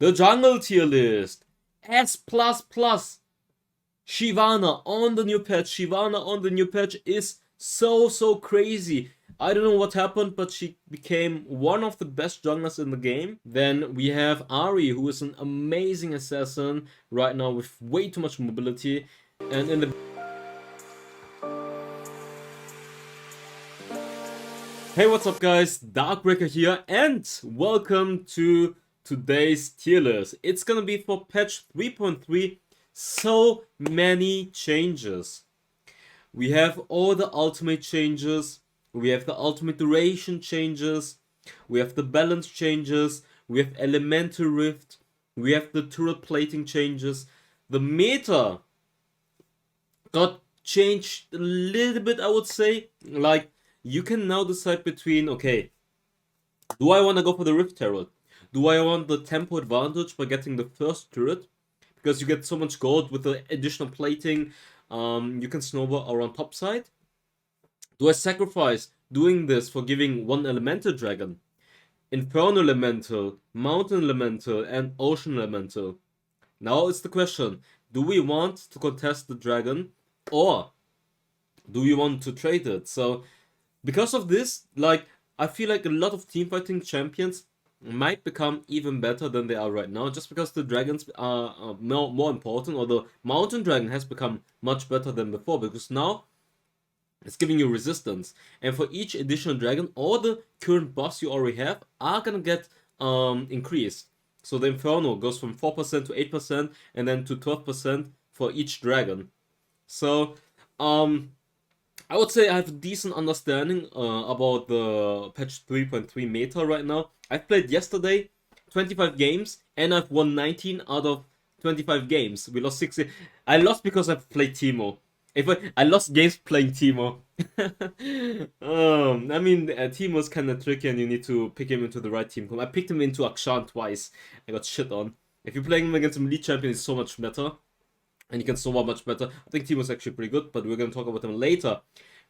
The jungle tier list. S++. Shyvana on the new patch. Shyvana on the new patch is so crazy. I don't know what happened, but she became one of the best junglers in the game. Then we have Ahri, who is an amazing assassin right now with way too much mobility. And in the... Hey, what's up guys? Darkbreaker here, and welcome to today's tier list. It's gonna be for patch 3.3. So many changes. We have all the ultimate changes. We have the ultimate duration changes. We have the balance changes. We have elemental rift. We have the turret plating changes. The meta got changed a little bit, I would say. Like, you can now decide between, okay, do I want to go for the rift turret? Do I want the tempo advantage by getting the first turret? Because you get so much gold with the additional plating, you can snowball around topside. Do I sacrifice doing this for giving one elemental dragon? Inferno elemental, mountain elemental, and ocean elemental. Now it's the question, do we want to contest the dragon, or do we want to trade it? So, because of this, like, I feel like a lot of teamfighting champions might become even better than they are right now, just because the dragons are more important, or the mountain dragon has become much better than before, because now it's giving you resistance, and for each additional dragon, all the current buffs you already have are gonna get increased. So the Inferno goes from 4% to 8%, and then to 12% for each dragon. So I would say I have a decent understanding about the patch 3.3 meta right now. I've played yesterday 25 games, and I've won 19 out of 25 games. We lost 60. I lost because I've played Teemo. I lost games playing Teemo. I mean, Teemo's kind of tricky, and you need to pick him into the right team. I picked him into Akshan twice. I got shit on. If you're playing him against a elite champion, it's so much better. And you can snowball much better. I think Teemo's actually pretty good, but we're going to talk about him later.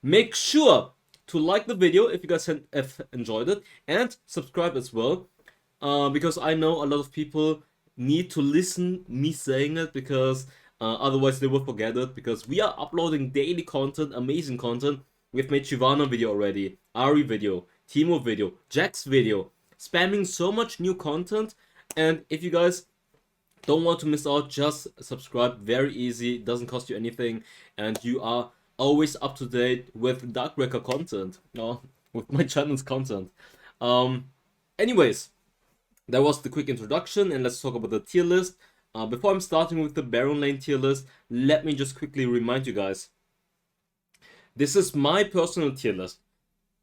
Make sure to like the video if you guys have enjoyed it, and subscribe as well, because I know a lot of people need to listen me saying it, because otherwise they will forget it, because we are uploading daily content, amazing content. We've made Shyvana video already, Ahri video, Teemo video, Jax video, spamming so much new content. And if you guys don't want to miss out, just subscribe. Very easy, doesn't cost you anything, and you are always up to date with Darkbreaker content, with my channel's content. Anyways, that was the quick introduction, and let's talk about the tier list. Before I'm starting with the Baron lane tier list, let me just quickly remind you guys, this is my personal tier list,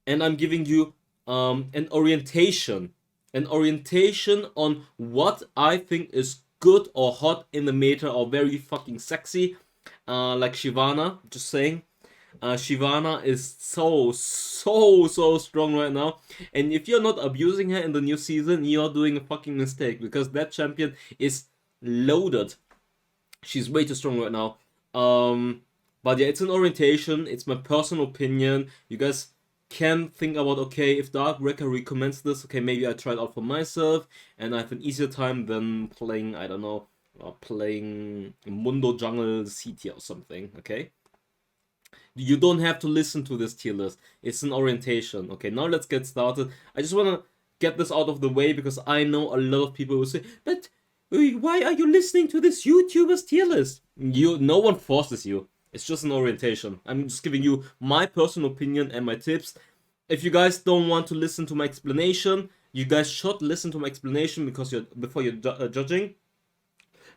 and I'm giving you an orientation on what I think is good or hot in the meta, or very fucking sexy, like Shyvana. Just saying, Shyvana is so strong right now, and if you're not abusing her in the new season, you're doing a fucking mistake, because that champion is loaded. She's way too strong right now. But yeah, it's an orientation, it's my personal opinion. You guys can think about, okay, if Darkbreaker recommends this, okay, maybe I try it out for myself, and I have an easier time than playing, I don't know, playing Mundo Jungle C tier or something, okay? You don't have to listen to this tier list. It's an orientation. Okay, now let's get started. I just want to get this out of the way, because I know a lot of people will say, but why are you listening to this YouTuber's tier list? No one forces you. It's just an orientation. I'm just giving you my personal opinion and my tips. If you guys don't want to listen to my explanation, you guys should listen to my explanation before you're judging.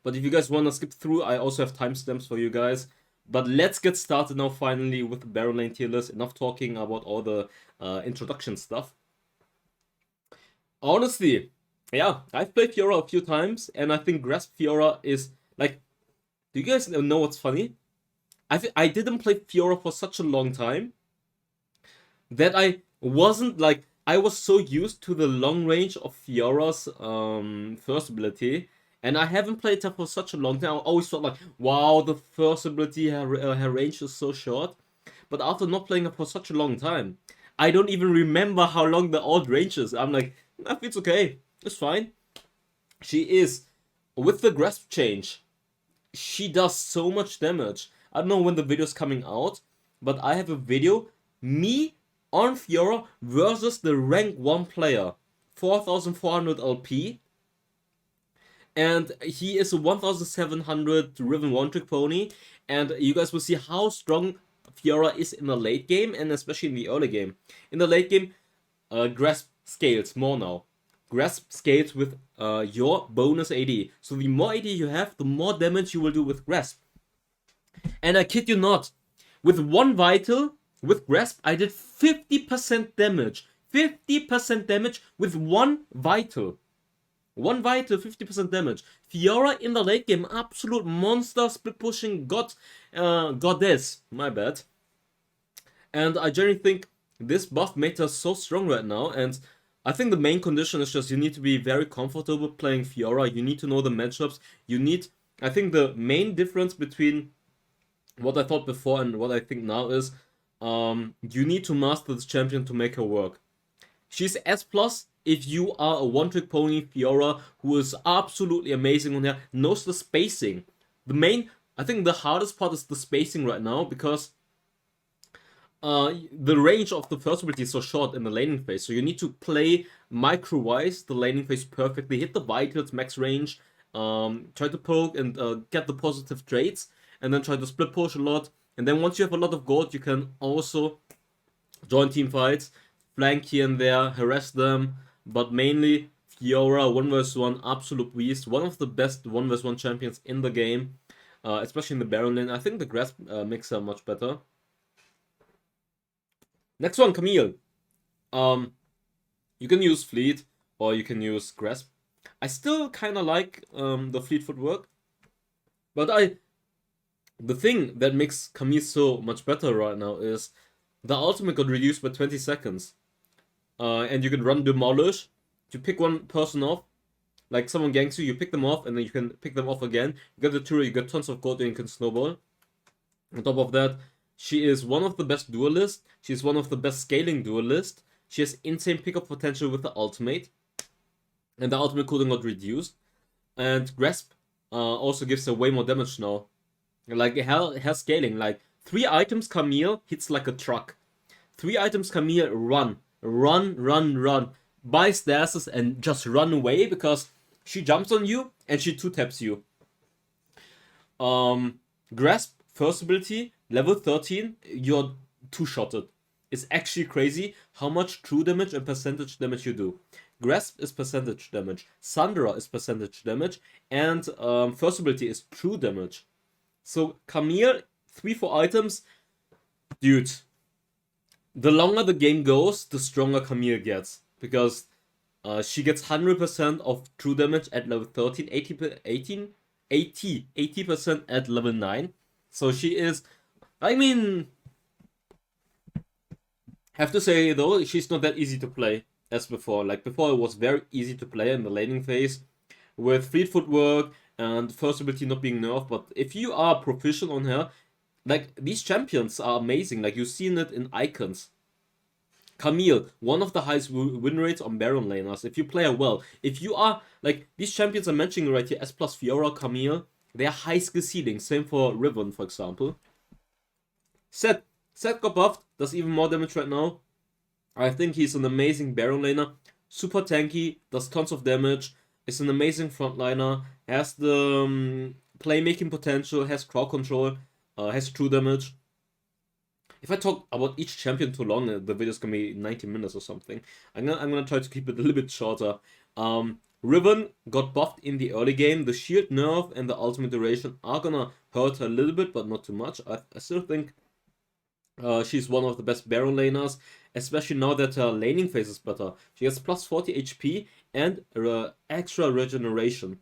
But if you guys want to skip through, I also have timestamps for you guys. But let's get started now finally with the Baron lane tier list. Enough talking about all the introduction stuff. Honestly, yeah, I've played Fiora a few times, and I think Grasp Fiora is, like, do you guys know what's funny? I didn't play Fiora for such a long time that I wasn't, like, I was so used to the long range of Fiora's first ability, and I haven't played her for such a long time. I always thought, like, wow, the first ability, her range is so short. But after not playing her for such a long time, I don't even remember how long the old range is. I'm like, it's okay, it's fine. She is, with the grasp change, she does so much damage. I don't know when the video's coming out, but I have a video, me on Fiora versus the rank 1 player, 4400 LP, and he is a 1700 Riven one-trick pony, and you guys will see how strong Fiora is in the late game, and especially in the early game. In the late game, Grasp scales more now. Grasp scales with your bonus AD. So the more AD you have, the more damage you will do with Grasp. And I kid you not, with one Vital, with Grasp, I did 50% damage. 50% damage with one Vital. One Vital, 50% damage. Fiora in the late game, absolute monster, split pushing goddess. My bad. And I generally think this buff made her so strong right now, and I think the main condition is just you need to be very comfortable playing Fiora. You need to know the matchups. I think the main difference between what I thought before and what I think now is you need to master this champion to make her work. She's S+, if you are a one-trick pony Fiora who is absolutely amazing on her, knows the spacing. I think the hardest part is the spacing right now, because the range of the first ability is so short in the laning phase, so you need to play micro-wise the laning phase perfectly, hit the vitals max range, try to poke and get the positive traits, and then try to split push a lot. And then once you have a lot of gold, you can also join team fights, flank here and there, harass them, but mainly Fiora 1v1 absolute beast, one of the best 1v1 champions in the game, especially in the Baron lane. I think the Grasp makes her much better. Next one, Camille. You can use Fleet or you can use Grasp. I still kind of like the Fleet footwork, but the thing that makes Camille so much better right now is the ultimate got reduced by 20 seconds. And you can run Demolish to pick one person off. Like someone ganks you, you pick them off, and then you can pick them off again. You get the turret, you get tons of gold, and you can snowball. On top of that, she is one of the best duelists. She's one of the best scaling duelists. She has insane pickup potential with the ultimate. And the ultimate cooldown got reduced. And Grasp also gives her way more damage now. Like, her scaling, like, 3 items Camille hits like a truck. 3 items Camille run. Buy stasis and just run away, because she jumps on you and she 2-taps you. Grasp, first ability, level 13, you're 2-shotted. It's actually crazy how much true damage and percentage damage you do. Grasp is percentage damage, Sandra is percentage damage, and first ability is true damage. So Camille, 3-4 items, dude, the longer the game goes, the stronger Camille gets, because she gets 100% of true damage at level 13, 80% at level 9. So she is, I mean, have to say though, she's not that easy to play as before. Like before, it was very easy to play in the laning phase with fleet footwork and first ability not being nerfed. But if you are proficient on her, like these champions are amazing. Like you've seen it in icons. Camille, one of the highest win rates on Baron laners. If you play her well, if you are like these champions I'm mentioning right here, S+, Fiora, Camille, they are high skill ceiling. Same for Riven, for example. Set got buffed, does even more damage right now. I think he's an amazing Baron laner. Super tanky, does tons of damage, is an amazing frontliner, has the playmaking potential, has crowd control, has true damage. If I talk about each champion too long, the video's gonna be 90 minutes or something. I'm gonna try to keep it a little bit shorter. Riven got buffed in the early game. The shield nerf and the ultimate duration are gonna hurt her a little bit, but not too much. I still think she's one of the best Baron laners, especially now that her laning phase is better. She has plus 40 HP and extra regeneration.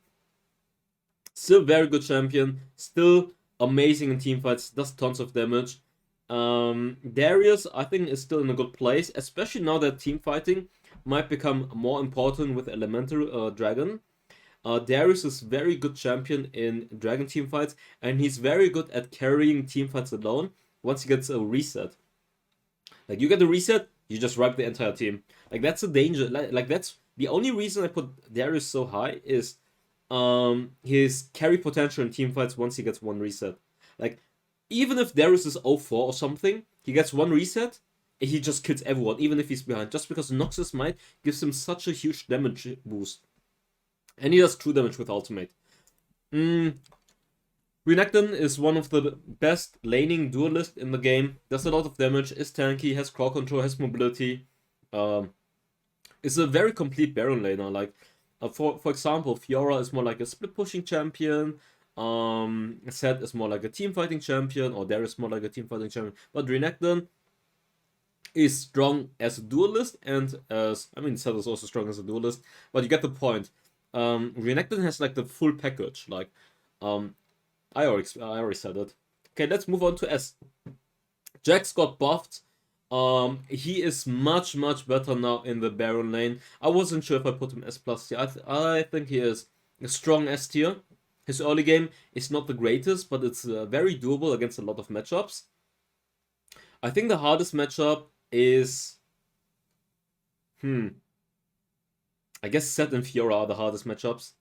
Still very good champion, still amazing in teamfights, does tons of damage. Darius, I think, is still in a good place, especially now that team fighting might become more important with Elemental Dragon. Darius is very good champion in Dragon teamfights, and he's very good at carrying teamfights alone once he gets a reset. Like, you get a reset, you just wipe the entire team. Like, that's a danger. Like that's the only reason I put Darius so high is his carry potential in team fights once he gets one reset. Like, even if Darius is 0-4 or something, he gets one reset, and he just kills everyone, even if he's behind, just because Noxus Might gives him such a huge damage boost. And he does true damage with ultimate. Renekton is one of the best laning duelists in the game. Does a lot of damage, is tanky, has crowd control, has mobility. Is a very complete Baron laner. Like, for example, Fiora is more like a split pushing champion. Seth is more like a team fighting champion, or Darius is more like a team fighting champion. But Renekton is strong as a duelist, and Seth is also strong as a duelist. But you get the point. Renekton has like the full package. Like, I already said it. Okay, let's move on to S. Jax got buffed. He is much better now in the Baron lane. I wasn't sure if I put him S plus tier. I think he is a strong S tier. His early game is not the greatest, but it's very doable against a lot of matchups. I think the hardest matchup is... I guess Sett and Fiora are the hardest matchups.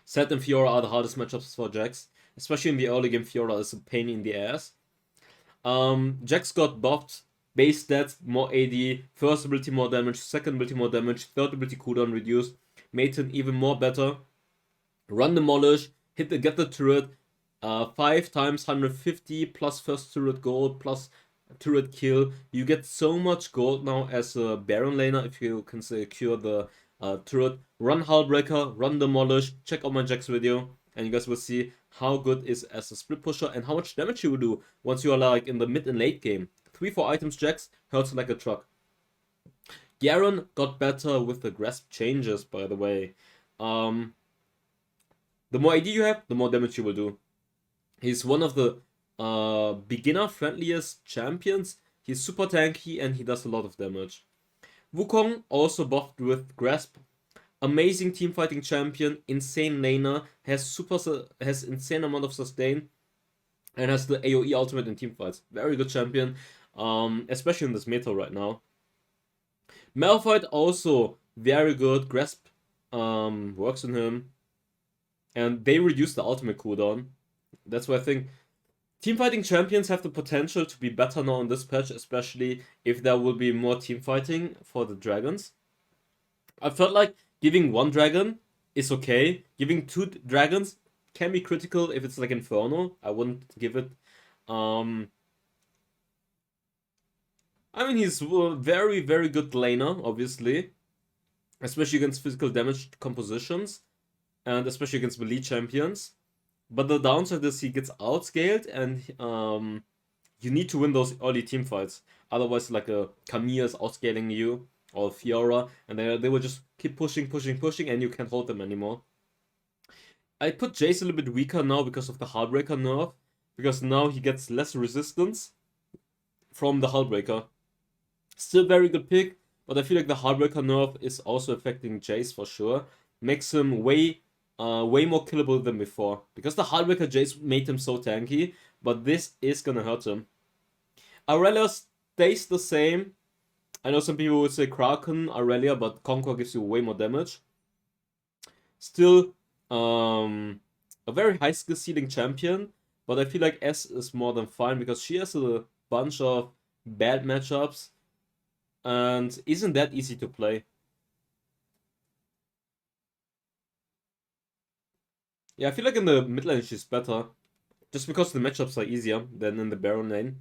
Sett and Fiora are the hardest matchups for Jax. Especially in the early game, Fiora is a pain in the ass. Jax got buffed. Base stats, more AD, first ability more damage, second ability more damage, third ability cooldown reduced, made him even more better. Run Demolish, get the turret, 5 times 150 plus first turret gold plus turret kill. You get so much gold now as a Baron laner if you can secure the turret. Run Hullbreaker, run Demolish, check out my Jax video, and you guys will see how good is as a split pusher and how much damage you will do once you are like in the mid and late game. 3-4 items Jax hurts like a truck. Garen got better with the grasp changes, by the way. The more AD you have, the more damage you will do. He's one of the beginner friendliest champions. He's super tanky and he does a lot of damage. Wukong also buffed with grasp. Amazing team fighting champion, insane laner, has insane amount of sustain, and has the AoE ultimate in team fights. Very good champion, especially in this meta right now. Malphite also very good. Grasp works on him, and they reduce the ultimate cooldown. That's why I think team fighting champions have the potential to be better now in this patch, especially if there will be more team fighting for the dragons. I felt like giving one dragon is okay. Giving 2 dragons can be critical if it's like Inferno. I wouldn't give it. He's a very good laner, obviously. Especially against physical damage compositions. And especially against melee champions. But the downside is he gets outscaled, and you need to win those early team fights. Otherwise, like a Camille is outscaling you, or Fiora, and they will just keep pushing, and you can't hold them anymore. I put Jace a little bit weaker now because of the Hullbreaker nerf, because now he gets less resistance from the Hullbreaker. Still very good pick, but I feel like the Hullbreaker nerf is also affecting Jace for sure. Makes him way more killable than before. Because the Hullbreaker Jace made him so tanky, but this is gonna hurt him. Aurelia stays the same. I know some people would say Kraken, Aurelia, but Conquer gives you way more damage. Still, a very high skill ceiling champion, but I feel like S is more than fine because she has a bunch of bad matchups and isn't that easy to play. Yeah, I feel like in the mid lane she's better, just because the matchups are easier than in the Baron lane.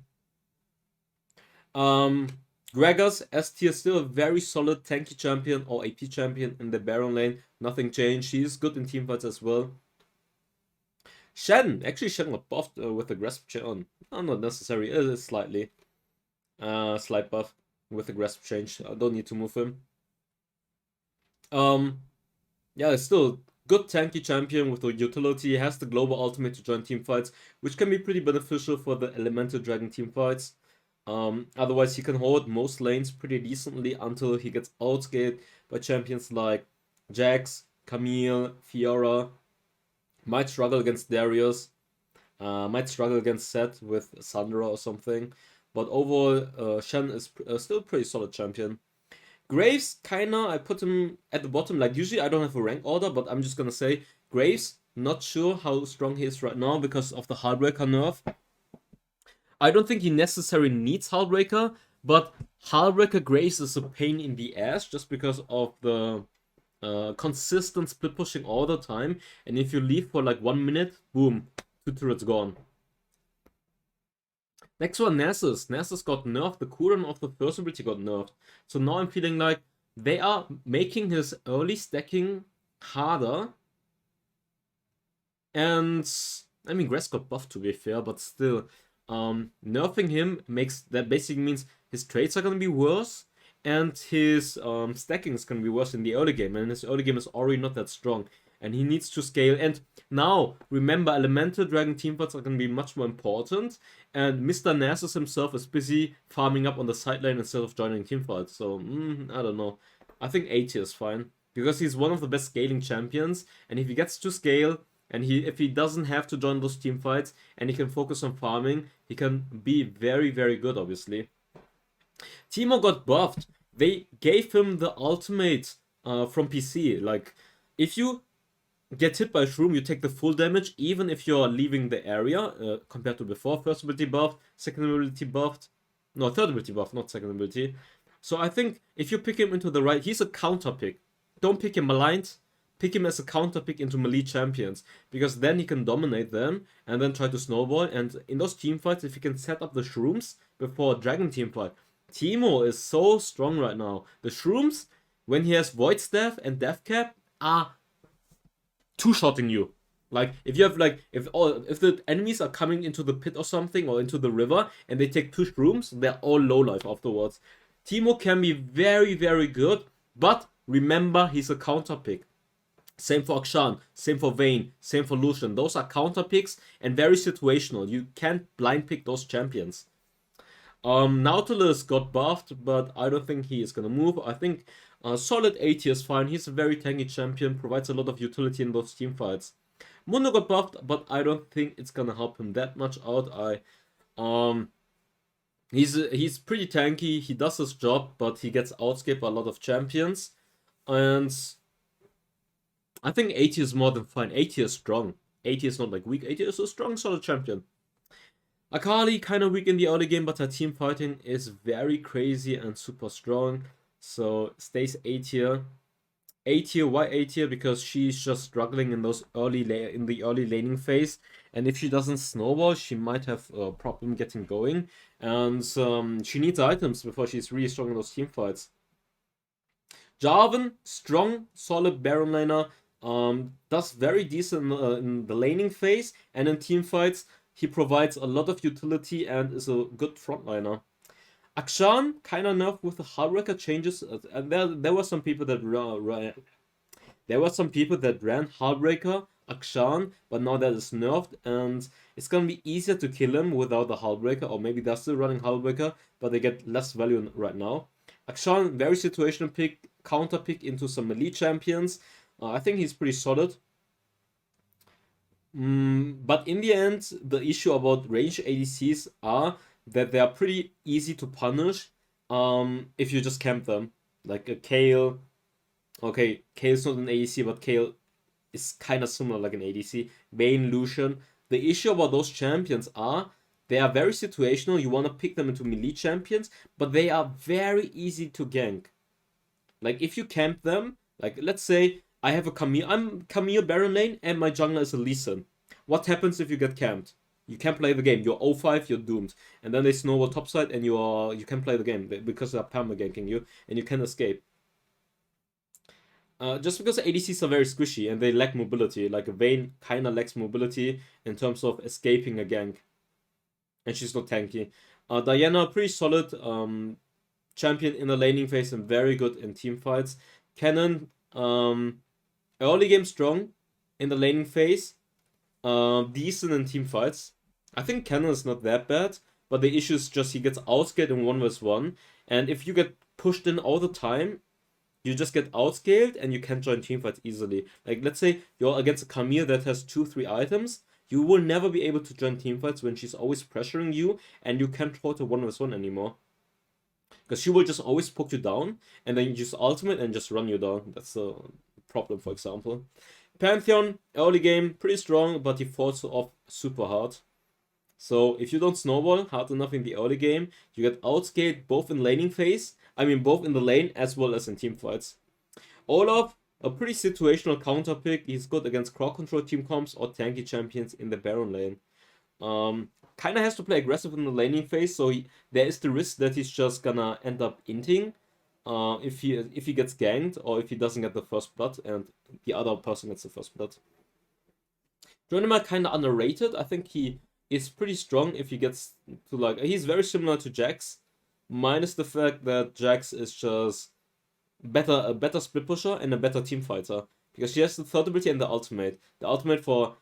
Gragas, S tier, still a very solid tanky champion or AP champion in the Baron lane. Nothing changed. She is good in teamfights as well. Shen. Actually, Shen got buffed with the grasp change. Not necessary. It is slightly. Slight buff with the grasp change. I don't need to move him. Yeah, it's still good tanky champion with the utility. Has the global ultimate to join teamfights, which can be pretty beneficial for the elemental dragon teamfights. Otherwise, he can hold most lanes pretty decently until he gets outscaled by champions like Jax, Camille, Fiora. Might struggle against Darius. Might struggle against Sett with Sandra or something. But overall, Shen is still a pretty solid champion. Graves, kinda, I put him at the bottom. Like, usually I don't have a rank order, but I'm just gonna say Graves, not sure how strong he is right now because of the Hullbreaker nerf. I don't think he necessarily needs Hullbreaker, but Hullbreaker Graves is a pain in the ass just because of the consistent split pushing all the time. And if you leave for like 1 minute, boom, 2 turrets gone. Next one, Nasus. Nasus got nerfed. The cooldown of the first ability got nerfed. So now I'm feeling like they are making his early stacking harder. And I mean, Grass got buffed to be fair, but still, nerfing him makes that basically means his trades are gonna be worse, and his stacking is gonna be worse in the early game, and his early game is already not that strong, and he needs to scale. And now, remember, Elemental Dragon teamfights are gonna be much more important, and Mr. Nasus himself is busy farming up on the side lane instead of joining teamfights. So, I don't know. I think A tier is fine, because he's one of the best scaling champions, and if he gets to scale, and if he doesn't have to join those team fights and he can focus on farming, he can be very, very good, obviously. Teemo got buffed. They gave him the ultimate from PC. Like, if you get hit by Shroom, you take the full damage, even if you're leaving the area, compared to before. First ability buffed, second ability buffed. No, third ability buffed, not second ability. So I think if you pick him into the right, he's a counter pick. Don't pick him aligned. Pick him as a counter pick into melee champions, because then he can dominate them and then try to snowball. And in those team fights, if he can set up the Shrooms before a Dragon team fight, Teemo is so strong right now. The Shrooms, when he has Void Staff and Death Cap, are two-shotting you. Like, if you have if the enemies are coming into the pit or something, or into the river, and they take 2 Shrooms, they're all low life afterwards. Teemo can be very, very good, but remember, he's a counter pick. Same for Akshan, same for Vayne, same for Lucian. Those are counter picks and very situational. You can't blind pick those champions. Nautilus got buffed, but I don't think he is gonna move. I think solid A tier is fine. He's a very tanky champion, provides a lot of utility in those team fights. Mundo got buffed, but I don't think it's gonna help him that much out. He's pretty tanky. He does his job, but he gets outscaled by a lot of champions, and I think 80 is more than fine. 80 is strong. 80 is not like weak. 80 is a strong, solid champion. Akali, kind of weak in the early game, but her team fighting is very crazy and super strong. So stays A tier. A tier, why A tier? Because she's just struggling in those in the early laning phase. And if she doesn't snowball, she might have a problem getting going. And she needs items before she's really strong in those team fights. Jarvan, strong, solid Baron laner. Does very decent in the laning phase, and in team fights he provides a lot of utility and is a good frontliner. Akshan kind of nerfed with the Hullbreaker changes, and there were some people that ran Hullbreaker Akshan, but now that is nerfed, and it's gonna be easier to kill him without the Hullbreaker, or maybe they're still running Hullbreaker, but they get less value right now. Akshan, very situational pick, counter pick into some melee champions. I think he's pretty solid. But in the end, the issue about range ADCs are that they are pretty easy to punish if you just camp them. Like a Kayle. Okay, Kale's not an ADC, but Kayle is kind of similar like an ADC. Vayne, Lucian. The issue about those champions are they are very situational. You want to pick them into melee champions, but they are very easy to gank. Like, if you camp them, like, let's say I have a Camille. I'm Camille Baron lane, and my jungler is a Lee Sin. What happens if you get camped? You can't play the game. You're 0-5, you're doomed. And then they snowball topside, and you can't play the game because they're perma-ganking you, and you can't escape. Just because ADCs are very squishy, and they lack mobility. Like, Vayne kinda lacks mobility in terms of escaping a gank. And she's not tanky. Diana, pretty solid champion in the laning phase and very good in team fights. Cannon, early game strong in the laning phase, decent in team fights. I think Cannon is not that bad, but the issue is just he gets outscaled in 1v1, and if you get pushed in all the time, you just get outscaled and you can't join teamfights easily. Like, let's say you're against a Camille that has 2-3 items, you will never be able to join teamfights when she's always pressuring you, and you can't hold a 1v1 anymore. Because she will just always poke you down, and then you just ultimate and just run you down. That's a problem, for example. Pantheon, early game, pretty strong, but he falls off super hard. So if you don't snowball hard enough in the early game, you get outscaled both in laning phase, both in the lane as well as in team fights. Olaf, a pretty situational counter pick. He's good against crowd control team comps or tanky champions in the Baron lane. Kinda has to play aggressive in the laning phase, so there is the risk that he's just gonna end up inting if he gets ganked or if he doesn't get the first blood and the other person gets the first blood. Dronima kinda underrated. I think he is pretty strong if he gets to like... He's very similar to Jax, minus the fact that Jax is just a better split pusher and a better team fighter. Because she has the third ability and the ultimate. The ultimate for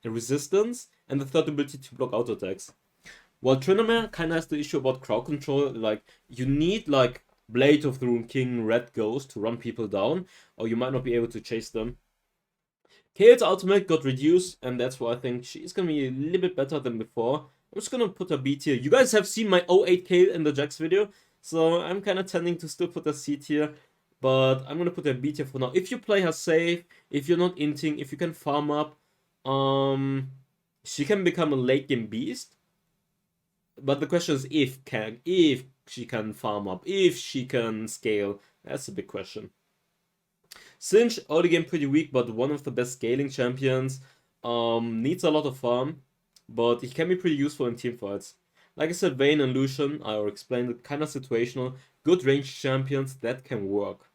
resistance and the third ability to block auto attacks. While Tryndamere kind of has the issue about crowd control, like you need like Blade of the Rune King, Red Ghost to run people down, or you might not be able to chase them. Kael's ultimate got reduced, and that's why I think she's gonna be a little bit better than before. I'm just gonna put a B tier. You guys have seen my 08 Kael in the Jax video, so I'm kind of tending to still put a C tier. But I'm gonna put a B tier for now. If you play her safe, if you're not inting, if you can farm up, she can become a late game beast. But the question is if she can farm up, if she can scale. That's a big question. Singe, early game pretty weak, but one of the best scaling champions. Needs a lot of farm, but he can be pretty useful in team fights. Like I said, Vayne and Lucian, I already explained it, kind of situational. Good range champions that can work.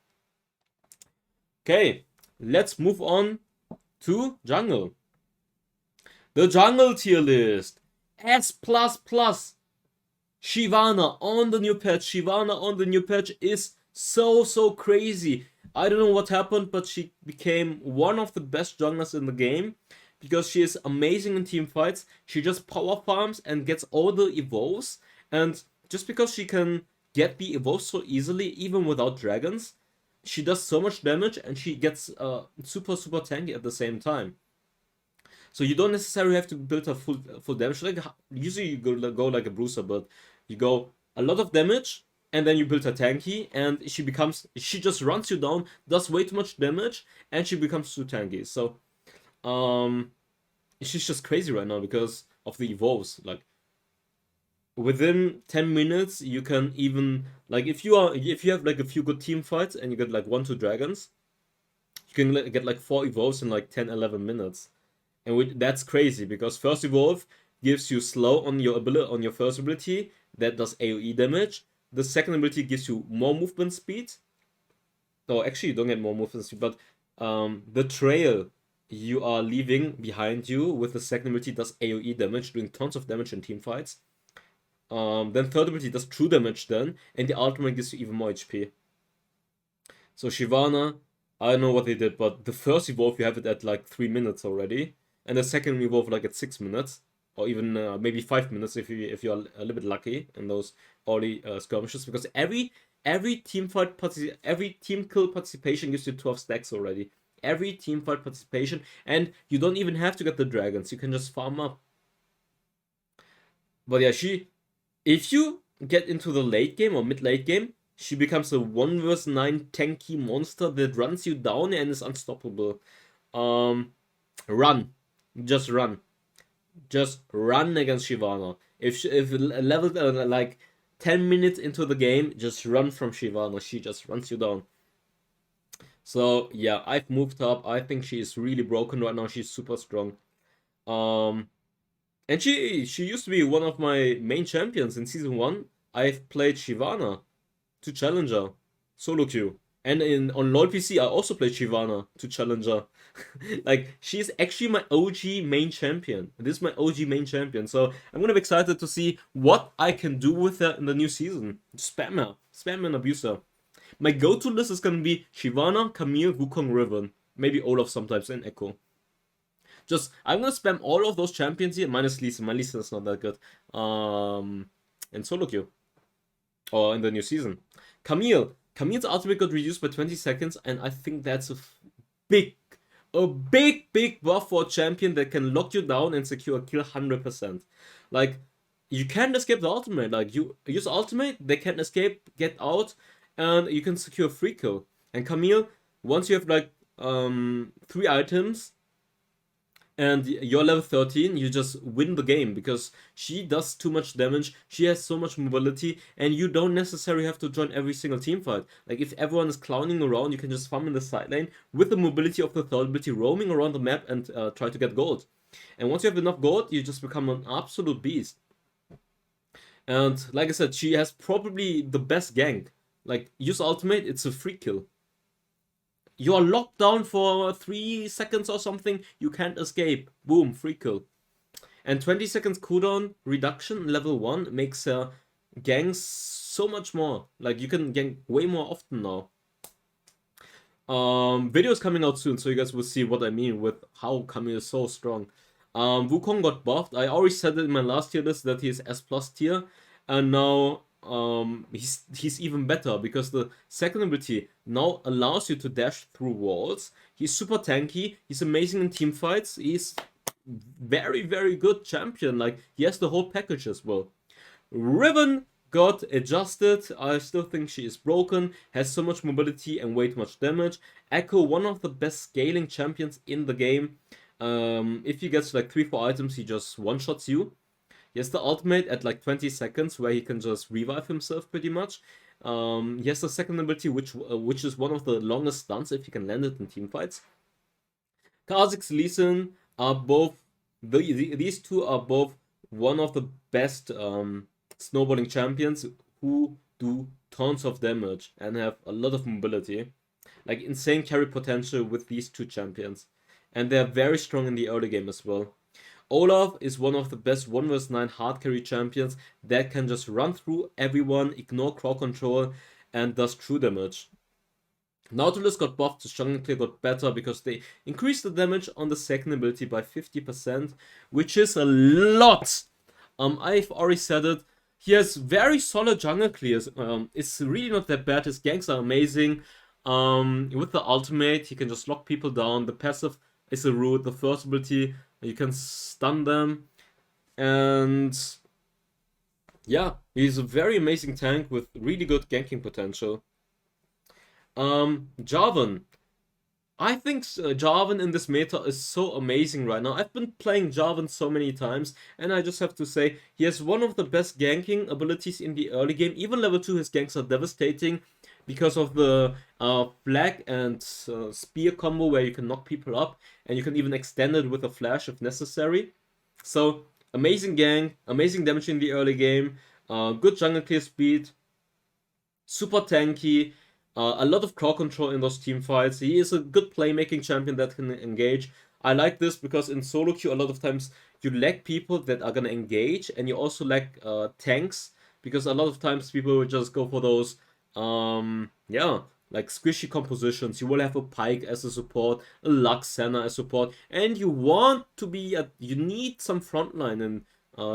Okay, let's move on to jungle. The jungle tier list. S++. Shyvana on the new patch. Shyvana on the new patch is so crazy. I don't know what happened, but she became one of the best junglers in the game. Because she is amazing in team fights. She just power farms and gets all the evolves. And just because she can get the evolves so easily, even without dragons, she does so much damage and she gets super tanky at the same time. So you don't necessarily have to build her full damage. Like usually you go like a bruiser, but you go a lot of damage and then you build her tanky, and she just runs you down, does way too much damage, and she becomes too tanky. So she's just crazy right now because of the evolves. Like within 10 minutes you can even, like if you have like a few good team fights and you get like 1-2 dragons, you can get like 4 evolves in like 10-11 minutes. And that's crazy because first evolve gives you slow on your first ability that does AoE damage. The second ability gives you more movement speed. No, actually you don't get more movement speed, but the trail you are leaving behind you with the second ability does AoE damage, doing tons of damage in team fights. Then third ability does true damage then, and the ultimate gives you even more HP. So Shyvana, I don't know what they did, but the first evolve you have it at like 3 minutes already, and the second evolve like at 6 minutes, or even maybe 5 minutes if you're a little bit lucky in those early skirmishes, because every team kill participation gives you 12 stacks already. Every team fight participation, and you don't even have to get the dragons, you can just farm up. But yeah, if you get into the late game or mid-late game, she becomes a 1 vs 9 tanky monster that runs you down and is unstoppable. Run. Just run. Just run against Shyvana. If level like 10 minutes into the game, just run from Shyvana. She just runs you down. So yeah, I've moved up. I think she is really broken right now. She's super strong. And she used to be one of my main champions in season 1. I've played Shyvana to Challenger, solo queue. And on LoL PC, I also played Shyvana to Challenger. Like, she's actually my OG main champion. This is my OG main champion. So I'm gonna be excited to see what I can do with her in the new season. Spam her. Spam and abuse her. My go-to list is gonna be Shyvana, Camille, Wukong, Riven. Maybe Olaf sometimes, and Echo. I'm gonna spam all of those champions here, minus Lisa. My Lisa is not that good. In solo queue. Or in the new season. Camille's ultimate got reduced by 20 seconds, and I think that's a big buff for a champion that can lock you down and secure a kill 100%. Like, you can't escape the ultimate. Like, you use ultimate, they can't escape, get out, and you can secure free kill. And Camille, once you have like 3 items and you're level 13, you just win the game because she does too much damage, she has so much mobility, and you don't necessarily have to join every single team fight. Like, if everyone is clowning around, you can just farm in the side lane with the mobility of the third ability, roaming around the map and try to get gold. And once you have enough gold, you just become an absolute beast. And like I said, she has probably the best gank. Like, use ultimate, it's a free kill. You are locked down for 3 seconds or something, you can't escape. Boom, free kill. And 20 seconds cooldown reduction, level 1, makes ganks so much more. Like, you can gank way more often now. Videos coming out soon, so you guys will see what I mean with how Camille is so strong. Wukong got buffed. I already said it in my last tier list that he is S+ tier, and now he's even better because the second ability now allows you to dash through walls. He's super tanky. He's amazing in team fights. He's very, very good champion. Like, he has the whole package as well. Riven got adjusted. I still think she is broken. Has so much mobility and way too much damage. Echo, one of the best scaling champions in the game. If he gets like 3-4 items, he just one-shots you. He has the ultimate at like 20 seconds where he can just revive himself pretty much. He has the second ability, which is one of the longest stuns if he can land it in team fights. Kha'Zix, Lee Sin are both, these two are both one of the best snowballing champions who do tons of damage and have a lot of mobility. Like, insane carry potential with these two champions. And they're very strong in the early game as well. Olaf is one of the best 1 vs 9 hard carry champions that can just run through everyone, ignore crowd control, and does true damage. Nautilus got buffed, the jungle clear got better because they increased the damage on the second ability by 50%, which is a lot. I've already said it. He has very solid jungle clears. It's really not that bad. His ganks are amazing. With the ultimate, he can just lock people down. The passive is a root. The first ability, you can stun them. And yeah, he's a very amazing tank with really good ganking potential. Jarvan. I think Jarvan in this meta is so amazing right now. I've been playing Jarvan so many times, and I just have to say, he has one of the best ganking abilities in the early game. Even level 2, his ganks are devastating because of the flag and spear combo where you can knock people up, and you can even extend it with a flash if necessary. So, amazing gank, amazing damage in the early game, good jungle clear speed, super tanky, a lot of crowd control in those team fights. He is a good playmaking champion that can engage. I like this because in solo queue a lot of times you lack people that are gonna engage, and you also lack tanks because a lot of times people will just go for those like squishy compositions. You will have a Pike as a support, a Lux Senna as support, and you want to be you need some frontline in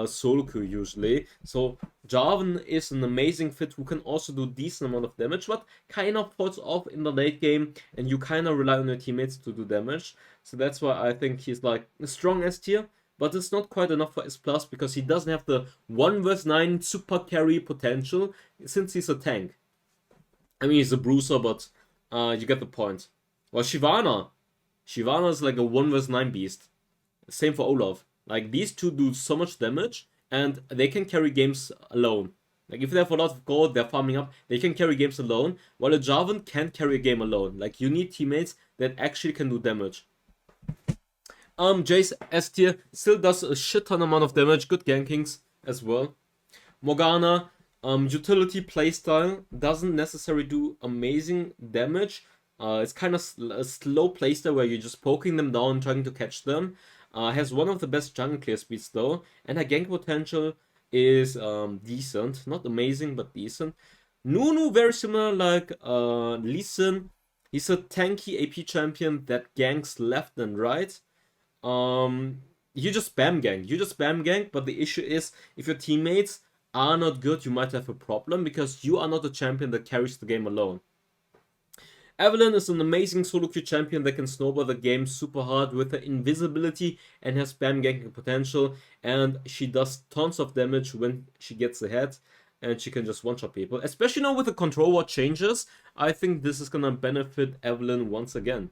solo queue usually. So Jarvan is an amazing fit who can also do decent amount of damage, but kind of falls off in the late game, and you kind of rely on your teammates to do damage. So that's why I think he's like a strong S tier, but it's not quite enough for S+ because he doesn't have the 1 vs 9 super carry potential since he's a tank. I mean, he's a bruiser, but you get the point. Well, Shyvana is like a 1 vs 9 beast. Same for Olaf. Like, these two do so much damage, and they can carry games alone. Like, if they have a lot of gold, they're farming up, they can carry games alone, while a Jarvan can't carry a game alone. Like, you need teammates that actually can do damage. Jace S tier still does a shit ton amount of damage, good gankings as well. Morgana, utility playstyle, doesn't necessarily do amazing damage. It's kind of a slow playstyle where you're just poking them down, trying to catch them. Has one of the best jungle clear speeds though, and her gank potential is decent. Not amazing, but decent. Nunu, very similar like Lee Sin. He's a tanky AP champion that ganks left and right. You just spam gank, but the issue is if your teammates are not good, you might have a problem because you are not a champion that carries the game alone. Evelynn is an amazing solo queue champion that can snowball the game super hard with her invisibility and has spam ganking potential, and she does tons of damage when she gets ahead, and she can just one-shot people. Especially now with the control ward changes, I think this is gonna benefit Evelynn once again.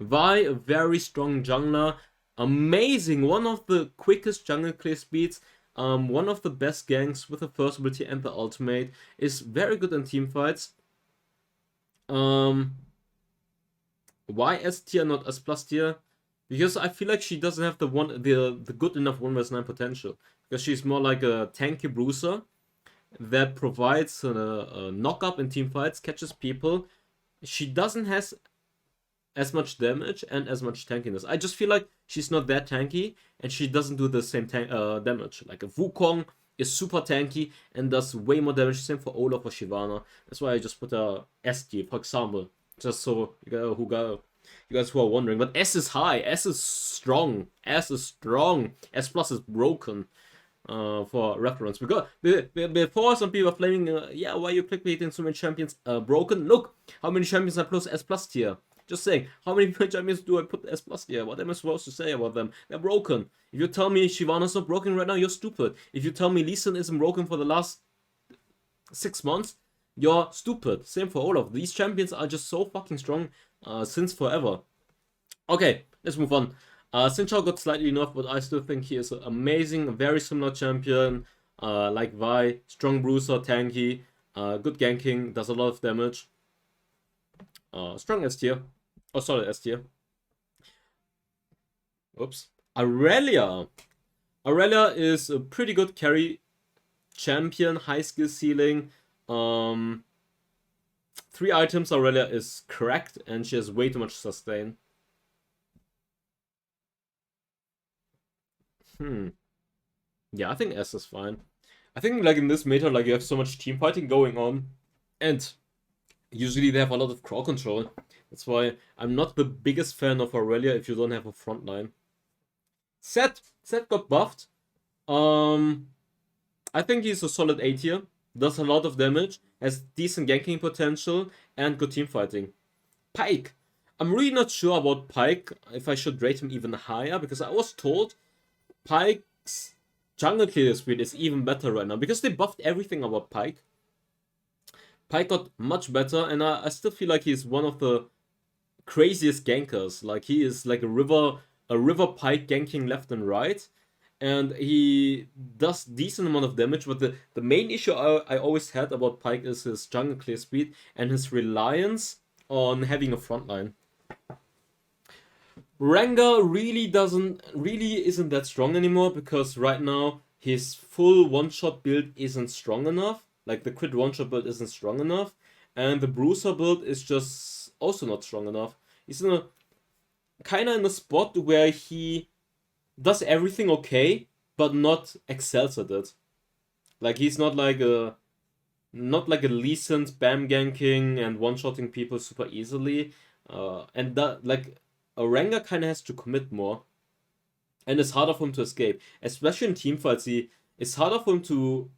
Vi, a very strong jungler, amazing, one of the quickest jungle clear speeds, one of the best ganks with the first ability and the ultimate, is very good in team fights. Why S tier, not S plus tier? Because I feel like she doesn't have the good enough 1vs9 potential. Because she's more like a tanky bruiser that provides a knock-up in team fights, catches people. She doesn't have as much damage and as much tankiness. I just feel like she's not that tanky, and she doesn't do the same damage. Like a Wukong is super tanky and does way more damage. Same for Olaf or Shyvana. That's why I just put a S tier, for example. Just so you guys who are wondering. But S is high. S is strong. S is strong. S plus is broken. For reference. Because before some people are flaming, yeah, why you clickbaiting so many champions broken? Look, how many champions are plus S plus tier. Just saying, how many champions do I put S plus tier? What am I supposed to say about them? They're broken. If you tell me Shyvana's not broken right now, you're stupid. If you tell me Lee Sin isn't broken for the last 6 months, you're stupid. Same for all of these champions are just so fucking strong since forever. Okay, let's move on. Xin Zhao got slightly nerfed, but I still think he is amazing, very similar champion, like Vi, strong bruiser, tanky, good ganking, does a lot of damage. Strong S tier. Oh, solid S tier. Oops. Aurelia. Aurelia is a pretty good carry champion, high skill ceiling. 3 items, Aurelia is cracked, and she has way too much sustain. Yeah, I think S is fine. I think like in this meta, like you have so much team fighting going on, and usually they have a lot of crowd control. That's why I'm not the biggest fan of Aurelia if you don't have a front line. Set got buffed. I think he's a solid A tier. Does a lot of damage, has decent ganking potential, and good team fighting. Pyke. I'm really not sure about Pyke, if I should rate him even higher, because I was told Pyke's jungle clear speed is even better right now, because they buffed everything about Pyke. Pyke got much better, and I still feel like he's one of the craziest gankers. Like, he is like a river Pyke ganking left and right, and he does decent amount of damage, but the main issue I always had about Pyke is his jungle clear speed and his reliance on having a frontline. Rengar really isn't that strong anymore, because right now his full one-shot build isn't strong enough. Like, the crit one-shot build isn't strong enough, and the bruiser build is just also not strong enough. He's kinda in a spot where he does everything okay, but not excels at it. Like, he's not like a Lee Sin spam ganking and one-shotting people super easily. And that, like, a Rengar kind of has to commit more, and it's harder for him to escape, especially in team fights. It's hard to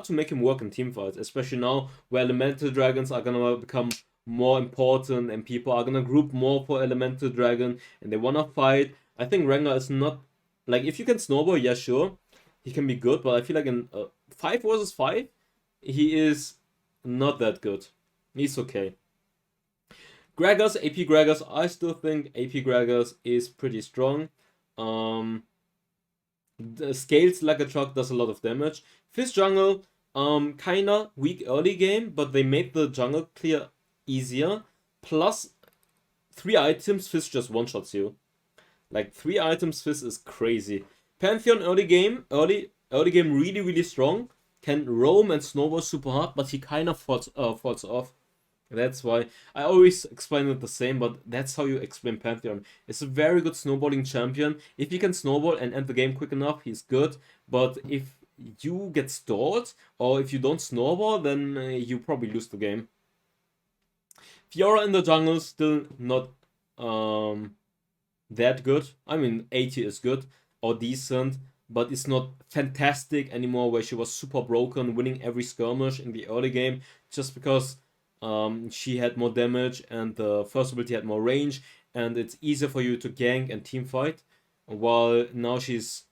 make him work in team fights, especially now where elemental dragons are gonna become more important and people are gonna group more for elemental dragon and they wanna fight. I think Rengar is not, like, if you can snowball, yeah, sure, he can be good, but I feel like in 5 versus 5, he is not that good. He's okay. Gragas, AP Gragas, I still think AP Gragas is pretty strong. The scales like a truck, does a lot of damage. Fizz jungle, kinda weak early game, but they made the jungle clear easier. Plus, 3 items, Fizz just one-shots you. Like, 3 items, Fizz is crazy. Pantheon early game really strong. Can roam and snowball super hard, but he kind of falls off. That's why I always explain it the same, but that's how you explain Pantheon. It's a very good snowballing champion. If he can snowball and end the game quick enough, he's good. But if you get stalled, or if you don't snowball, then you probably lose the game. Fiora in the jungle, still not that good. I mean, 80 is good, or decent, but it's not fantastic anymore, where she was super broken, winning every skirmish in the early game, just because she had more damage, and the first ability had more range, and it's easier for you to gank and team fight. While now she's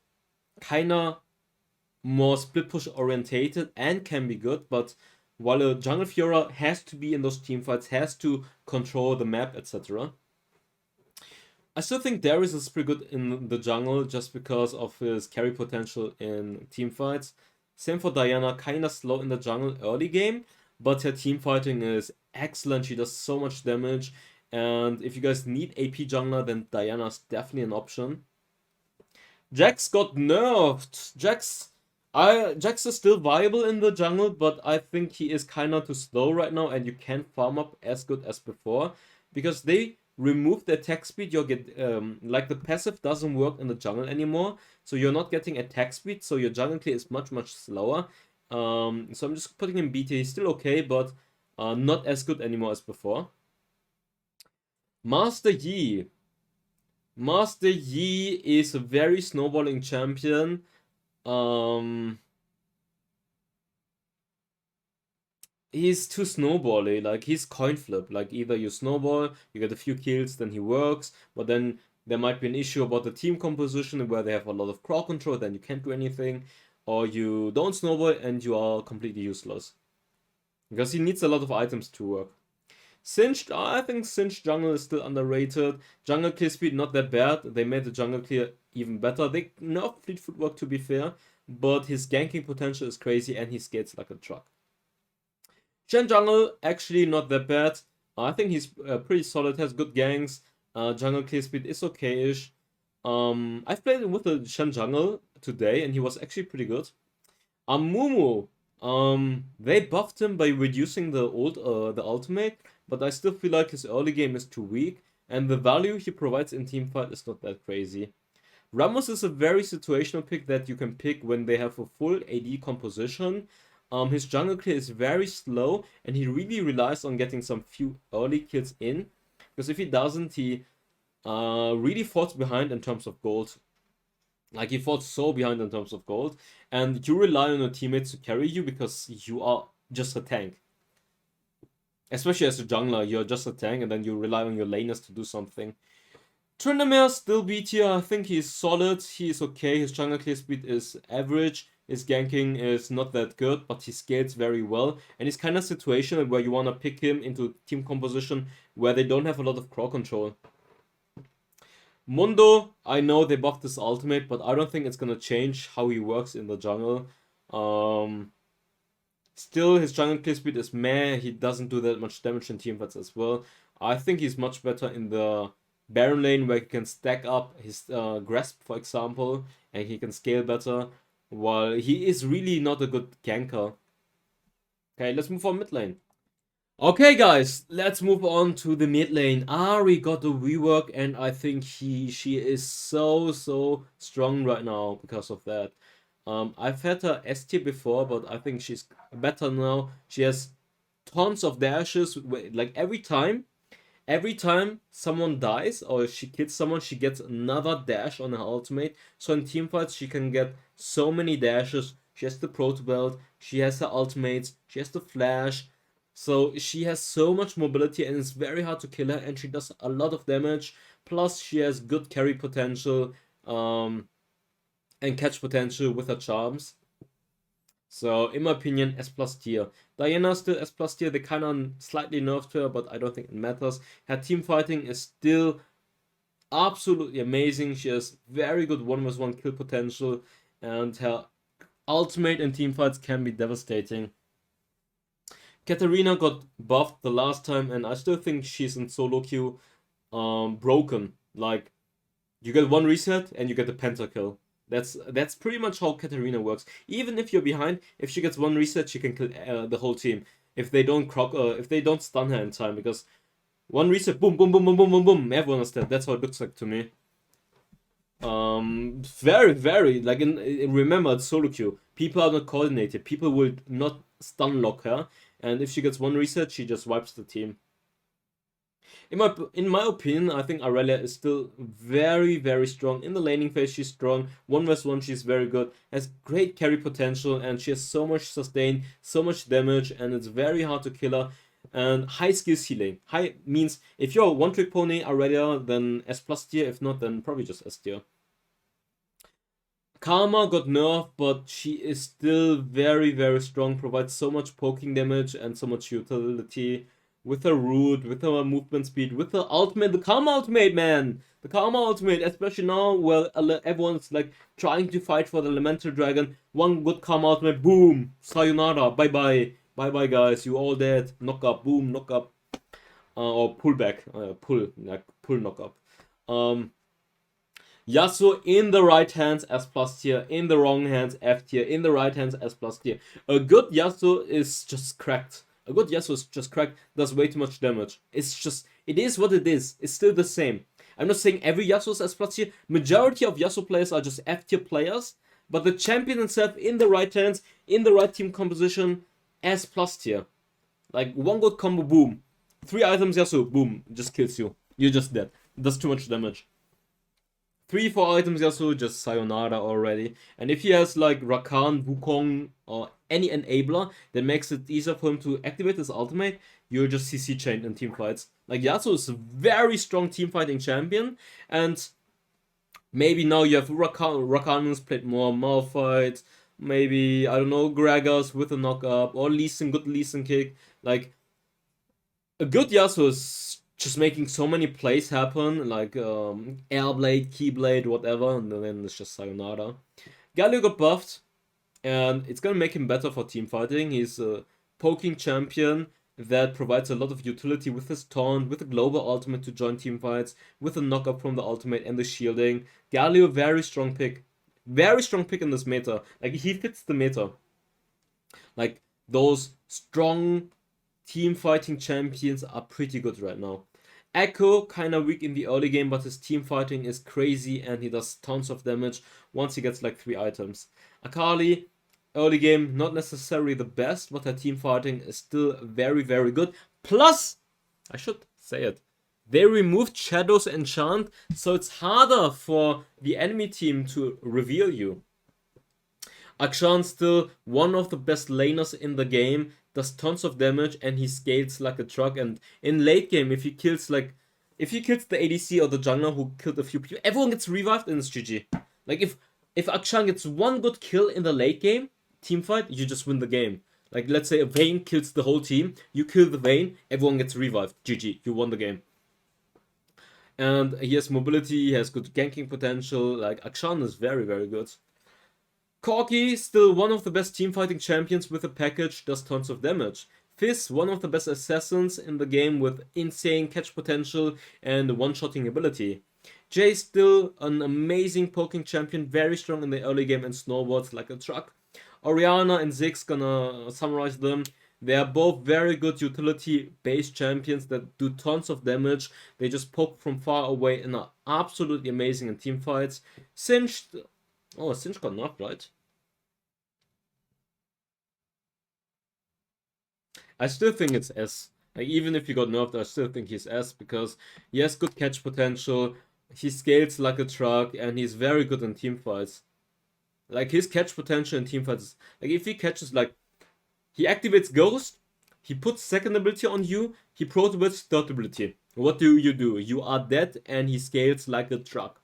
kinda more split push orientated and can be good, but while a jungle Fiora has to be in those team fights, has to control the map, etc. I still think Darius is pretty good in the jungle just because of his carry potential in team fights. Same for Diana, kinda slow in the jungle early game, but her team fighting is excellent. She does so much damage, and if you guys need AP jungler, then Diana's definitely an option. Jax got nerfed. Jax is still viable in the jungle, but I think he is kinda too slow right now, and you can't farm up as good as before because they remove the attack speed. You'll get like the passive doesn't work in the jungle anymore, so you're not getting attack speed. So your jungle clear is much slower. So I'm just putting him BT. He's still okay, but not as good anymore as before. Master Yi. Master Yi is a very snowballing champion. He's too snowbally. Like, he's coin flip. Like, either you snowball, you get a few kills, then he works, but then there might be an issue about the team composition where they have a lot of crowd control, then you can't do anything, or you don't snowball and you are completely useless. Because he needs a lot of items to work. Singed, I think Singed jungle is still underrated. Jungle clear speed not that bad. They made the jungle clear even better. They nerfed fleet footwork, to be fair, but his ganking potential is crazy and he skates like a truck. Shen jungle actually not that bad. I think he's pretty solid. Has good ganks. Jungle clear speed is okay-ish. I've played with the Shen jungle today and he was actually pretty good. Mumu. They buffed him by reducing the ultimate, but I still feel like his early game is too weak, and the value he provides in teamfight is not that crazy. Ramos is a very situational pick that you can pick when they have a full AD composition. His jungle clear is very slow, and he really relies on getting some few early kills in, because if he doesn't, he really falls behind in terms of gold. Like, he falls so behind in terms of gold, and you rely on your teammates to carry you because you are just a tank. Especially as a jungler, you're just a tank, and then you rely on your laners to do something. Tryndamere still B tier. I think he's solid. He's okay. His jungle clear speed is average. His ganking is not that good, but he scales very well. And he's kind of situational where you want to pick him into team composition where they don't have a lot of crowd control. Mundo, I know they buffed his ultimate, but I don't think it's gonna change how he works in the jungle. Still, his jungle clear speed is meh. He doesn't do that much damage in teamfights as well. I think he's much better in the Baron lane where he can stack up his grasp, for example, and he can scale better, while he is really not a good ganker. Okay, let's move on mid lane. Okay, guys, let's move on to the mid lane. Ahri got a rework, and I think she is so strong right now because of that. I've had her S tier before, but I think she's better now. She has tons of dashes. Like, every time someone dies or she kills someone, she gets another dash on her ultimate. So in teamfights, she can get so many dashes. She has the proto belt, she has her ultimates, she has the flash. So she has so much mobility and it's very hard to kill her, and she does a lot of damage. Plus she has good carry potential and catch potential with her charms. So in my opinion, S+ tier. Diana still S+ tier. They kind of slightly nerfed her, but I don't think it matters. Her team fighting is still absolutely amazing. She has very good 1v1 kill potential, and her ultimate in teamfights can be devastating. Katarina got buffed the last time, and I still think she's in solo queue broken. Like, you get one reset and you get a pentakill. That's pretty much how Katarina works. Even if you're behind, if she gets one reset, she can kill the whole team. If they don't stun her in time, because one reset, boom, boom, boom, boom, boom, boom, boom. Everyone is dead. That's how it looks like to me. Very like remember, it's solo queue. People are not coordinated. People will not stun lock her, and if she gets one reset, she just wipes the team. In my opinion, I think Aurelia is still very strong. In the laning phase, she's strong. 1v1, she's very good. Has great carry potential, and she has so much sustain, so much damage, and it's very hard to kill her. and high skills healing. High means if you're a one-trick pony already, then S plus tier. If not, then probably just S tier. Karma got nerfed, but she is still very, very strong. Provides so much poking damage and so much utility with her root, with her movement speed, with her ultimate. The Karma ultimate, man! The Karma ultimate, especially now where everyone's like trying to fight for the Elemental Dragon. One good Karma ultimate, boom! Sayonara, bye bye. Bye bye, guys. You all dead. Knock up, boom, knock up. Or pull back. Pull knock up. Yasuo in the right hands S plus tier, in the wrong hands F tier, in the right hands S plus tier. A good Yasuo is just cracked. A good Yasuo is just cracked, does way too much damage. It is what it is. It's still the same. I'm not saying every Yasuo is S plus tier. Majority of Yasuo players are just F tier players. But the champion itself in the right hands, in the right team composition, S plus tier. Like one good combo, boom. 3 items Yasuo, boom, just kills you. You're just dead. Does too much damage. 3-4 items Yasuo, just sayonara already. And if he has like Rakan, Wukong, or any enabler that makes it easier for him to activate his ultimate, you're just CC chained in team fights. Like Yasuo is a very strong team fighting champion, and maybe now you have Rakan's played more Malphite, maybe, I don't know, Gragas with a knock-up, or Lee Sin, good Lee Sin kick. Like, a good Yasuo is just making so many plays happen, like Airblade, Keyblade, whatever, and then it's just sayonara. Galio got buffed, and it's gonna make him better for team fighting. He's a poking champion that provides a lot of utility with his taunt, with a global ultimate to join team fights, with a knockup from the ultimate and the shielding. Galio, very strong pick. Very strong pick in this meta. Like, he fits the meta. Like, those strong team fighting champions are pretty good right now. Echo, kinda weak in the early game, but his team fighting is crazy and he does tons of damage once he gets like 3 items. Akali, early game, not necessarily the best, but her team fighting is still very, very good. Plus, I should say it, they removed Shadow's enchant, so it's harder for the enemy team to reveal you. Akshan's still one of the best laners in the game, does tons of damage, and he scales like a truck. And in late game, if he kills the ADC or the jungler who killed a few people, everyone gets revived and it's GG. Like, if Akshan gets one good kill in the late game, team fight, you just win the game. Like, let's say a Vayne kills the whole team, you kill the Vayne, everyone gets revived, GG, you won the game. And he has mobility, he has good ganking potential, like, Akshan is very, very good. Corki, still one of the best teamfighting champions with a package, does tons of damage. Fizz, one of the best assassins in the game with insane catch potential and one-shotting ability. Jay, still an amazing poking champion, very strong in the early game and snowboards like a truck. Orianna and Ziggs, gonna summarize them. They are both very good utility-based champions that do tons of damage. They just poke from far away and are absolutely amazing in team fights. Singed, oh, Singed got knocked, right? I still think it's S. Like, even if he got nerfed, I still think he's S because he has good catch potential, he scales like a truck, and he's very good in team fights. Like, his catch potential in team fights is, like, if he catches, like, he activates Ghost, he puts second ability on you, he protobates third ability. What do? You are dead, and he scales like a truck.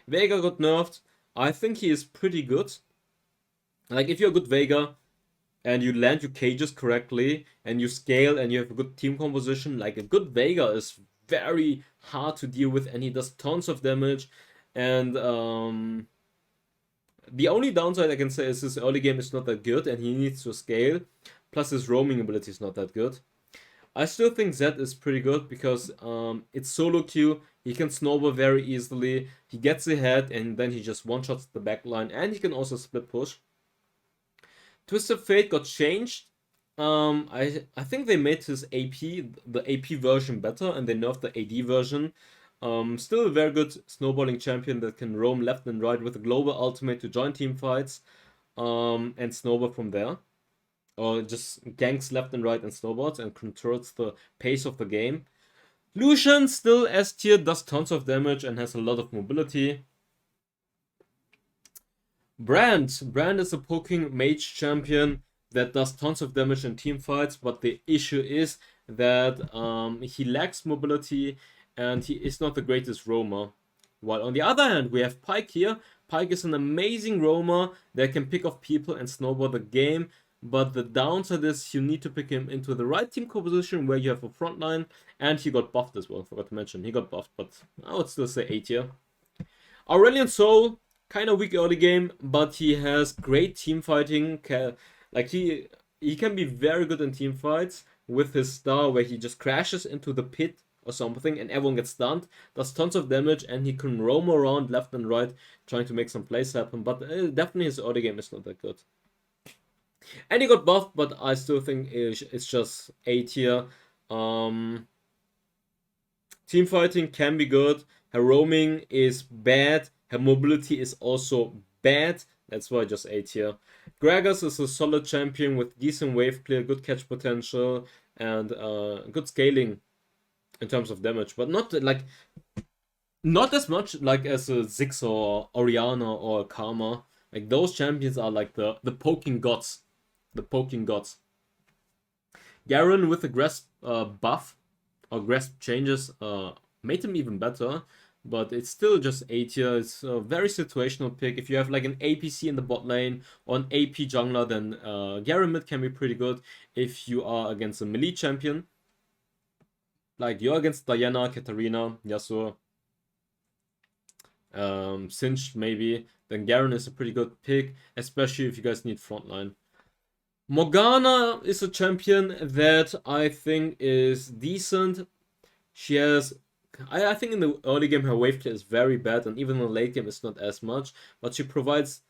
Vega got nerfed. I think he is pretty good. Like, if you're a good Vega, and you land your cages correctly, and you scale, and you have a good team composition, like, a good Vega is very hard to deal with, and he does tons of damage, and the only downside I can say is his early game is not that good, and he needs to scale, plus his roaming ability is not that good. I still think Zed is pretty good, because it's solo queue, he can snowball very easily, he gets ahead, and then he just one-shots the backline, and he can also split push. Twisted Fate got changed. I think they made his the AP version better, and they nerfed the AD version. Still a very good snowballing champion that can roam left and right with a global ultimate to join team fights, and snowball from there. Or just ganks left and right and snowballs and controls the pace of the game. Lucian, still S tier, does tons of damage and has a lot of mobility. Brand is a poking mage champion that does tons of damage in team fights, but the issue is that he lacks mobility and he is not the greatest roamer. While on the other hand, we have Pyke here. Pyke is an amazing roamer that can pick off people and snowball the game. But the downside is you need to pick him into the right team composition where you have a front line. And he got buffed as well, forgot to mention. He got buffed, but I would still say 8 here. Aurelion Sol, kind of weak early game, but he has great team fighting. Like he can be very good in team fights with his star where he just crashes into the pit or something and everyone gets stunned, does tons of damage, and he can roam around left and right trying to make some plays happen. But definitely his early game is not that good. And he got buffed, but I still think it's just 8 here. Team fighting can be good. Her roaming is bad. Her mobility is also bad. That's why just 8 here. Gragas is a solid champion with decent wave clear, good catch potential, and good scaling in terms of damage. But not as much like as a Ziggs or Orianna or Karma. Like those champions are like the poking gods. The poking gods. Garen with the grasp buff or grasp changes made him even better, but it's still just 8 here. It's a very situational pick. If you have like an APC in the bot lane or an AP jungler, then Garen mid can be pretty good. If you are against a melee champion, like you're against Diana, Katarina, Yasuo, Singed maybe, then Garen is a pretty good pick, especially if you guys need frontline. Morgana is a champion that I think is decent. She has... I think in the early game her wave clear is very bad, and even in the late game it's not as much, but she provides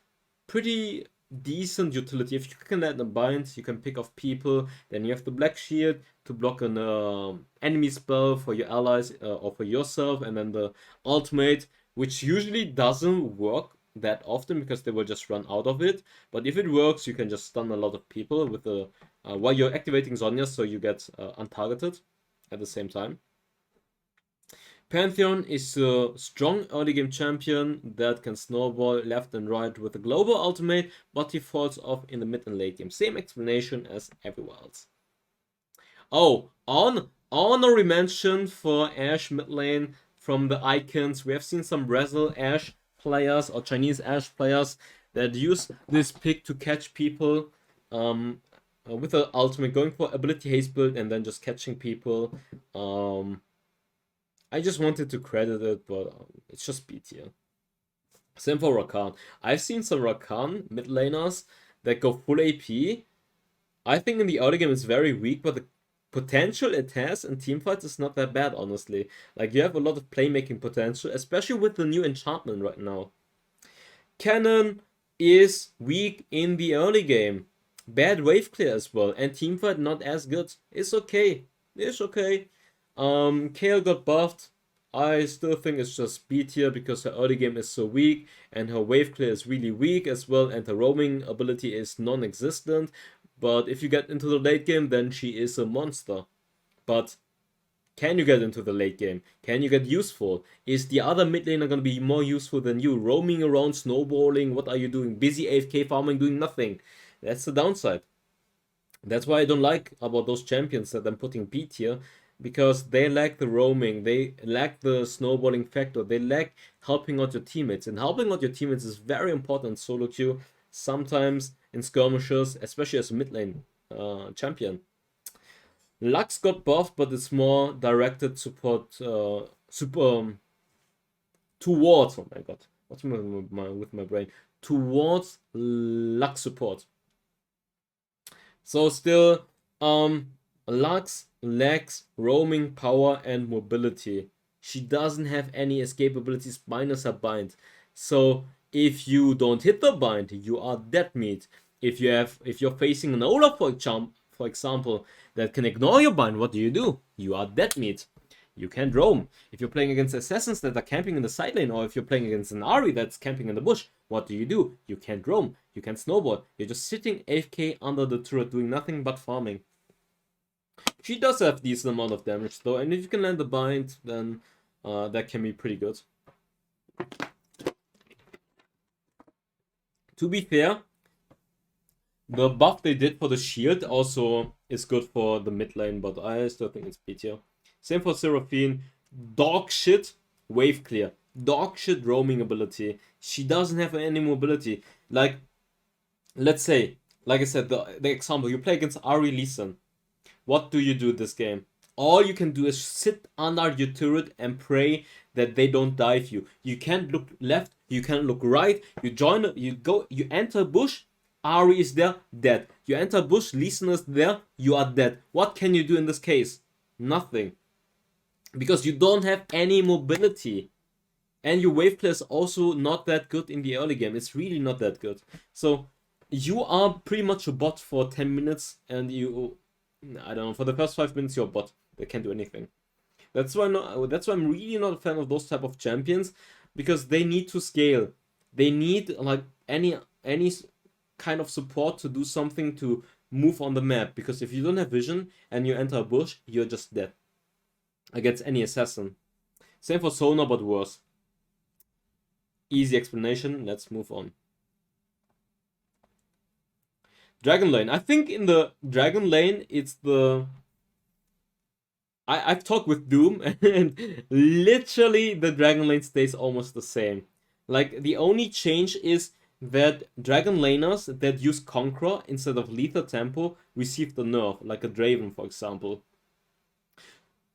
pretty decent utility. If you can let them bind, you can pick off people, then you have the Black Shield to block an enemy spell for your allies or for yourself, and then the ultimate, which usually doesn't work that often because they will just run out of it, but if it works you can just stun a lot of people with the while you're activating Zhonya, so you get untargeted at the same time. Pantheon is a strong early game champion that can snowball left and right with a global ultimate, but he falls off in the mid and late game. Same explanation as everywhere else. Oh, honorary mention for Ashe mid lane from the icons. We have seen some Brazil Ashe players or Chinese Ashe players that use this pick to catch people with the ultimate, going for ability haste build and then just catching people. I just wanted to credit it, but it's just B tier. Same for Rakan. I've seen some Rakan mid laners that go full AP. I think in the early game it's very weak, but the potential it has in teamfights is not that bad, honestly. Like, you have a lot of playmaking potential, especially with the new enchantment right now. Cannon is weak in the early game. Bad wave clear as well, and teamfight not as good. It's okay. It's okay. Kale got buffed. I still think it's just B tier because her early game is so weak, and her wave clear is really weak as well, and her roaming ability is non-existent. But if you get into the late game, then she is a monster. But can you get into the late game? Can you get useful? Is the other mid laner going to be more useful than you? Roaming around, snowballing, what are you doing? Busy AFK farming, doing nothing. That's the downside. That's why I don't like about those champions that I'm putting B tier, because they lack the roaming, they lack the snowballing factor, they lack helping out your teammates. And helping out your teammates is very important in solo queue, sometimes in skirmishes, especially as a mid lane champion. Lux got buffed, but it's more directed support towards, oh my god, what's with my brain? Towards Lux support. So still, Lux lacks roaming, power, and mobility. She doesn't have any escape abilities minus her bind. So if you don't hit the bind, you are dead meat. If you're facing an Olaf, for example, that can ignore your bind, what do? You are dead meat. You can't roam. If you're playing against assassins that are camping in the side lane, or if you're playing against an Ahri that's camping in the bush, what do? You can't roam. You can't snowball. You're just sitting AFK under the turret doing nothing but farming. She does have decent amount of damage though, and if you can land the bind, then that can be pretty good. To be fair, The buff they did for the shield also is good for the mid lane, but I still think it's B tier. Same for Seraphine. Dog shit, wave clear. Dog shit roaming ability. She doesn't have any mobility. Like, let's say, like I said, the example, you play against Ahri Lee Sin. What do you do this game? All you can do is sit under your turret and pray that they don't dive you. You can't look left, you can't look right. You enter bush, Ahri is there, dead. You enter bush, Lee Sin is there, you are dead. What can you do in this case? Nothing. Because you don't have any mobility. And your wave play is also not that good in the early game. It's really not that good. So you are pretty much a bot for 10 minutes and you, I don't know, for the first 5 minutes you're a bot. They can't do anything. That's why I'm really not a fan of those type of champions, because they need to scale. They need like any kind of support to do something to move on the map, because if you don't have vision and you enter a bush, you're just dead against any assassin. Same for Sona, but worse. Easy explanation, let's move on. Dragon lane. I think in the Dragon lane, it's the... I've talked with Doom, and literally the Dragon lane stays almost the same. Like, the only change is that Dragon laners that use Conqueror instead of Lethal Tempo receive the nerf, like a Draven, for example.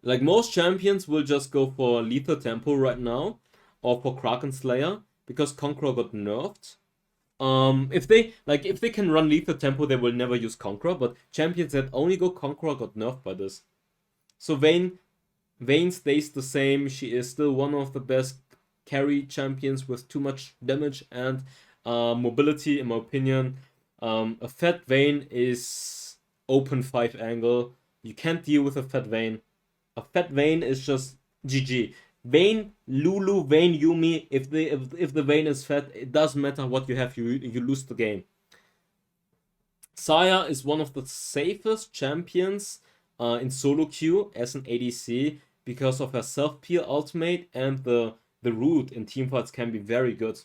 Like, most champions will just go for Lethal Tempo right now, or for Kraken Slayer, because Conqueror got nerfed. If they can run Lethal Tempo, they will never use Conqueror, but champions that only go Conqueror got nerfed by this. So Vayne stays the same. She is still one of the best carry champions with too much damage and mobility, in my opinion. A fat Vayne is open 5 angle. You can't deal with a fat Vayne. A fat Vayne is just GG. Vayne, Lulu, Vayne, Yuumi, if the Vayne is fat, it doesn't matter what you have, you lose the game. Xayah is one of the safest champions in solo queue as an ADC, because of her self-peel ultimate, and the root in teamfights can be very good.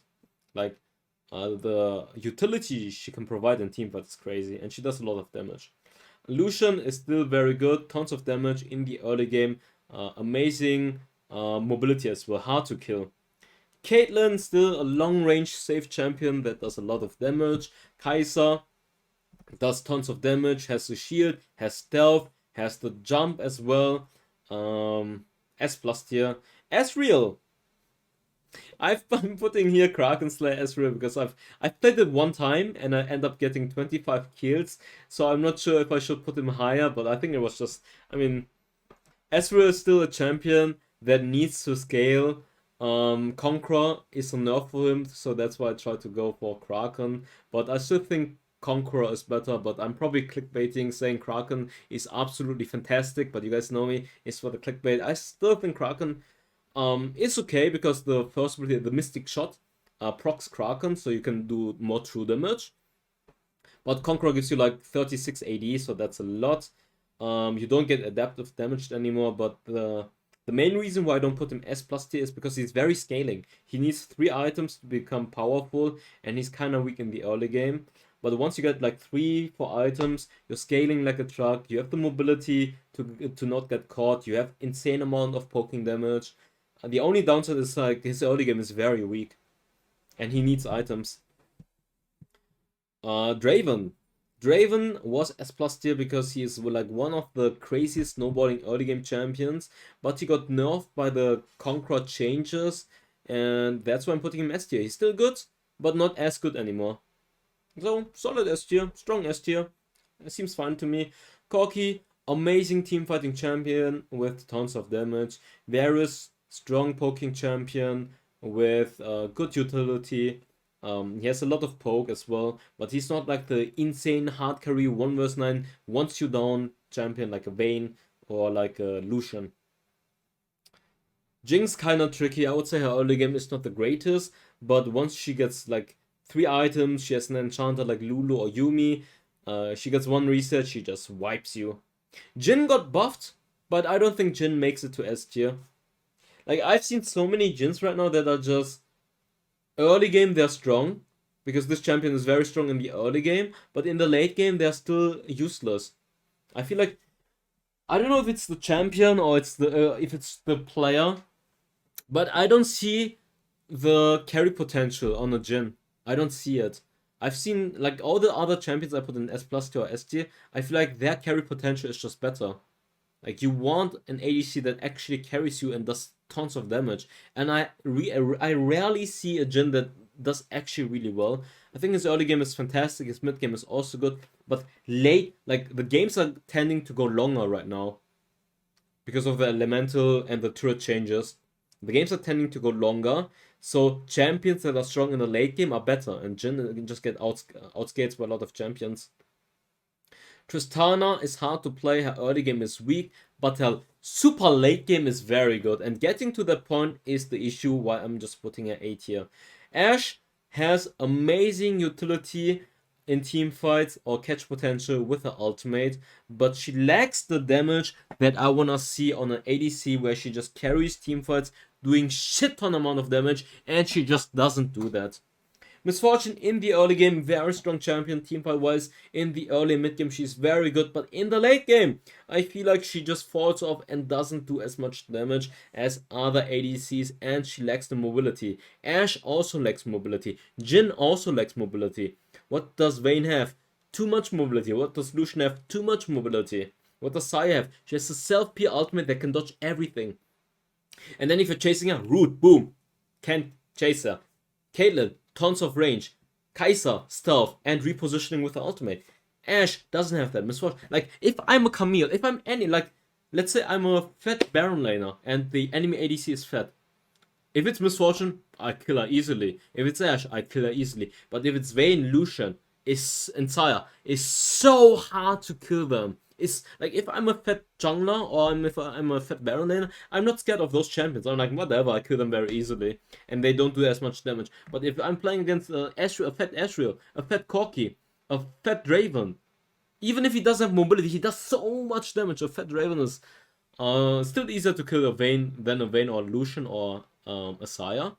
Like, the utility she can provide in teamfights is crazy, and she does a lot of damage. Lucian is still very good, tons of damage in the early game, amazing mobility as well, hard to kill. Caitlyn, still a long-range safe champion that does a lot of damage. Kai'Sa does tons of damage, has the shield, has stealth, has the jump as well. S+ tier. Ezreal. I've been putting here Kraken Slayer Ezreal because I've played it one time and I end up getting 25 kills. So I'm not sure if I should put him higher, but I think it was just, I mean, Ezreal is still a champion that needs to scale. Conqueror is a nerf for him, so that's why I tried to go for Kraken. But I still think Conqueror is better, but I'm probably clickbaiting saying Kraken is absolutely fantastic, but you guys know me, it's for the clickbait. I still think Kraken is okay, because the first ability, the Mystic Shot, procs Kraken, so you can do more true damage. But Conqueror gives you like 36 AD, so that's a lot. You don't get adaptive damage anymore, but the main reason why I don't put him S+ tier is because he's very scaling. He needs 3 items to become powerful, and he's kind of weak in the early game. But once you get like 3-4 items, you're scaling like a truck. You have the mobility to not get caught. You have insane amount of poking damage. The only downside is like his early game is very weak, and he needs items. Draven was S+ tier because he is like one of the craziest snowballing early game champions, but he got nerfed by the Conqueror changes, and that's why I'm putting him S tier. He's still good, but not as good anymore. So, solid S tier, strong S tier. It seems fine to me. Corki, amazing team fighting champion with tons of damage. Varus, strong poking champion with good utility. He has a lot of poke as well, but he's not like the insane hard carry 1 vs 9 once you down champion like a Vayne or like a Lucian. Jinx kinda tricky. I would say her early game is not the greatest, but once she gets like 3 items, she has an enchanter like Lulu or Yuumi, she gets 1 reset, she just wipes you. Jhin got buffed, but I don't think Jhin makes it to S tier. Like, I've seen so many Jhins right now that are just early game they're strong, because this champion is very strong in the early game, but in the late game they're still useless. I feel like, I don't know if it's the champion or it's the if it's the player, but I don't see the carry potential on a Jhin. I don't see it. I've seen like all the other champions I put in S plus tier or S tier. I feel like their carry potential is just better. Like, you want an ADC that actually carries you and does tons of damage. And I rarely see a Jhin that does actually really well. I think his early game is fantastic, his mid game is also good, but late, like, the games are tending to go longer right now because of the elemental and the turret changes. The games are tending to go longer, so champions that are strong in the late game are better, and Jhin can just get outscaled by a lot of champions. Tristana is hard to play, her early game is weak, but her super late game is very good, and getting to that point is the issue why I'm just putting her A tier. Ashe has amazing utility in team fights or catch potential with her ultimate, but she lacks the damage that I wanna see on an ADC where she just carries team fights doing shit ton amount of damage, and she just doesn't do that. Miss Fortune in the early game, very strong champion teamfight wise. In the early mid game, she's very good, but in the late game, I feel like she just falls off and doesn't do as much damage as other ADCs, and she lacks the mobility. Ashe also lacks mobility. Jhin also lacks mobility. What does Vayne have? Too much mobility. What does Lucian have? Too much mobility. What does Saya have? She has a self-P ultimate that can dodge everything. And then if you're chasing her, root, boom, can't chase her. Caitlyn, tons of range. Kai'Sa, stealth, and repositioning with the ultimate. Ashe doesn't have that. Miss Fortune. Like, if I'm a Camille, if I'm any, like, let's say I'm a fat Baron laner, and the enemy ADC is fat. If it's Miss Fortune, I kill her easily. If it's Ashe, I kill her easily. But if it's Vayne, Lucian, and Saya, it's so hard to kill them. It's like, if I'm a fat jungler or if I'm a fat Baron laner, I'm not scared of those champions. I'm like, whatever, I kill them very easily, and they don't do as much damage. But if I'm playing against a fat Ezreal, a fat Corki, a fat Draven, even if he doesn't have mobility, he does so much damage. A fat Draven is still easier to kill than a Vayne or Lucian or a Saya.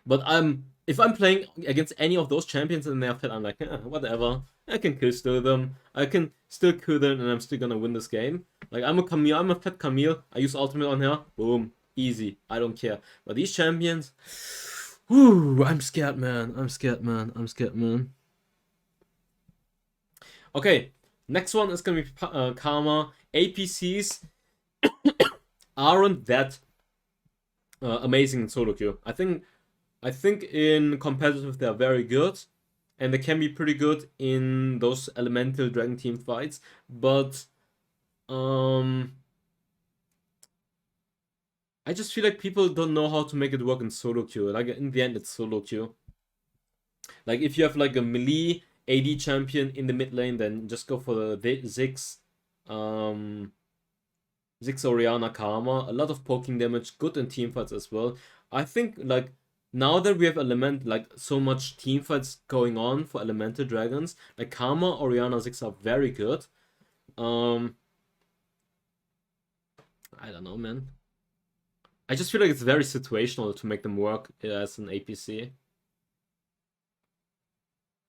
But if I'm playing against any of those champions and they're fat, I'm like, whatever. I can still them. I can still kill them, and I'm still gonna win this game. Like, I'm a Camille. I'm a fat Camille. I use ultimate on her. Boom, easy. I don't care. But these champions, whoo, I'm scared, man. I'm scared, man. I'm scared, man. Okay, next one is gonna be Karma. APCs aren't that amazing in solo queue. I think in competitive they are very good, and they can be pretty good in those elemental dragon team fights, but I just feel like people don't know how to make it work in solo queue. Like, in the end, it's solo queue. Like, if you have like a melee AD champion in the mid lane, then just go for the Ziggs, Ziggs Orianna Karma. A lot of poking damage, good in team fights as well. I think, like, now that we have so much team fights going on for elemental dragons, like Karma, Orianna, Ziggs are very good. I don't know, man. I just feel like it's very situational to make them work as an APC.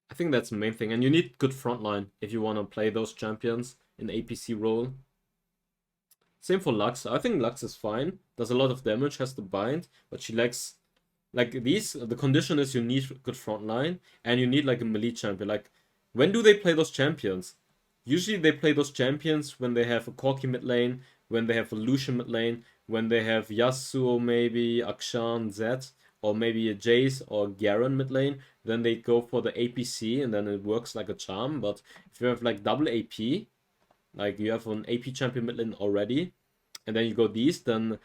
I think that's the main thing, and you need good frontline if you want to play those champions in the APC role. Same for Lux. I think Lux is fine, does a lot of damage, has the bind, but she lacks, like, the condition is you need good frontline, and you need like a melee champion. Like, when do they play those champions? Usually they play those champions when they have a Corki mid lane, when they have a Lucian mid lane, when they have Yasuo, maybe Akshan, Zed, or maybe a Jace or Garen mid lane. Then they go for the APC, and then it works like a charm. But if you have like double AP, like you have an AP champion mid lane already, and then you go these, then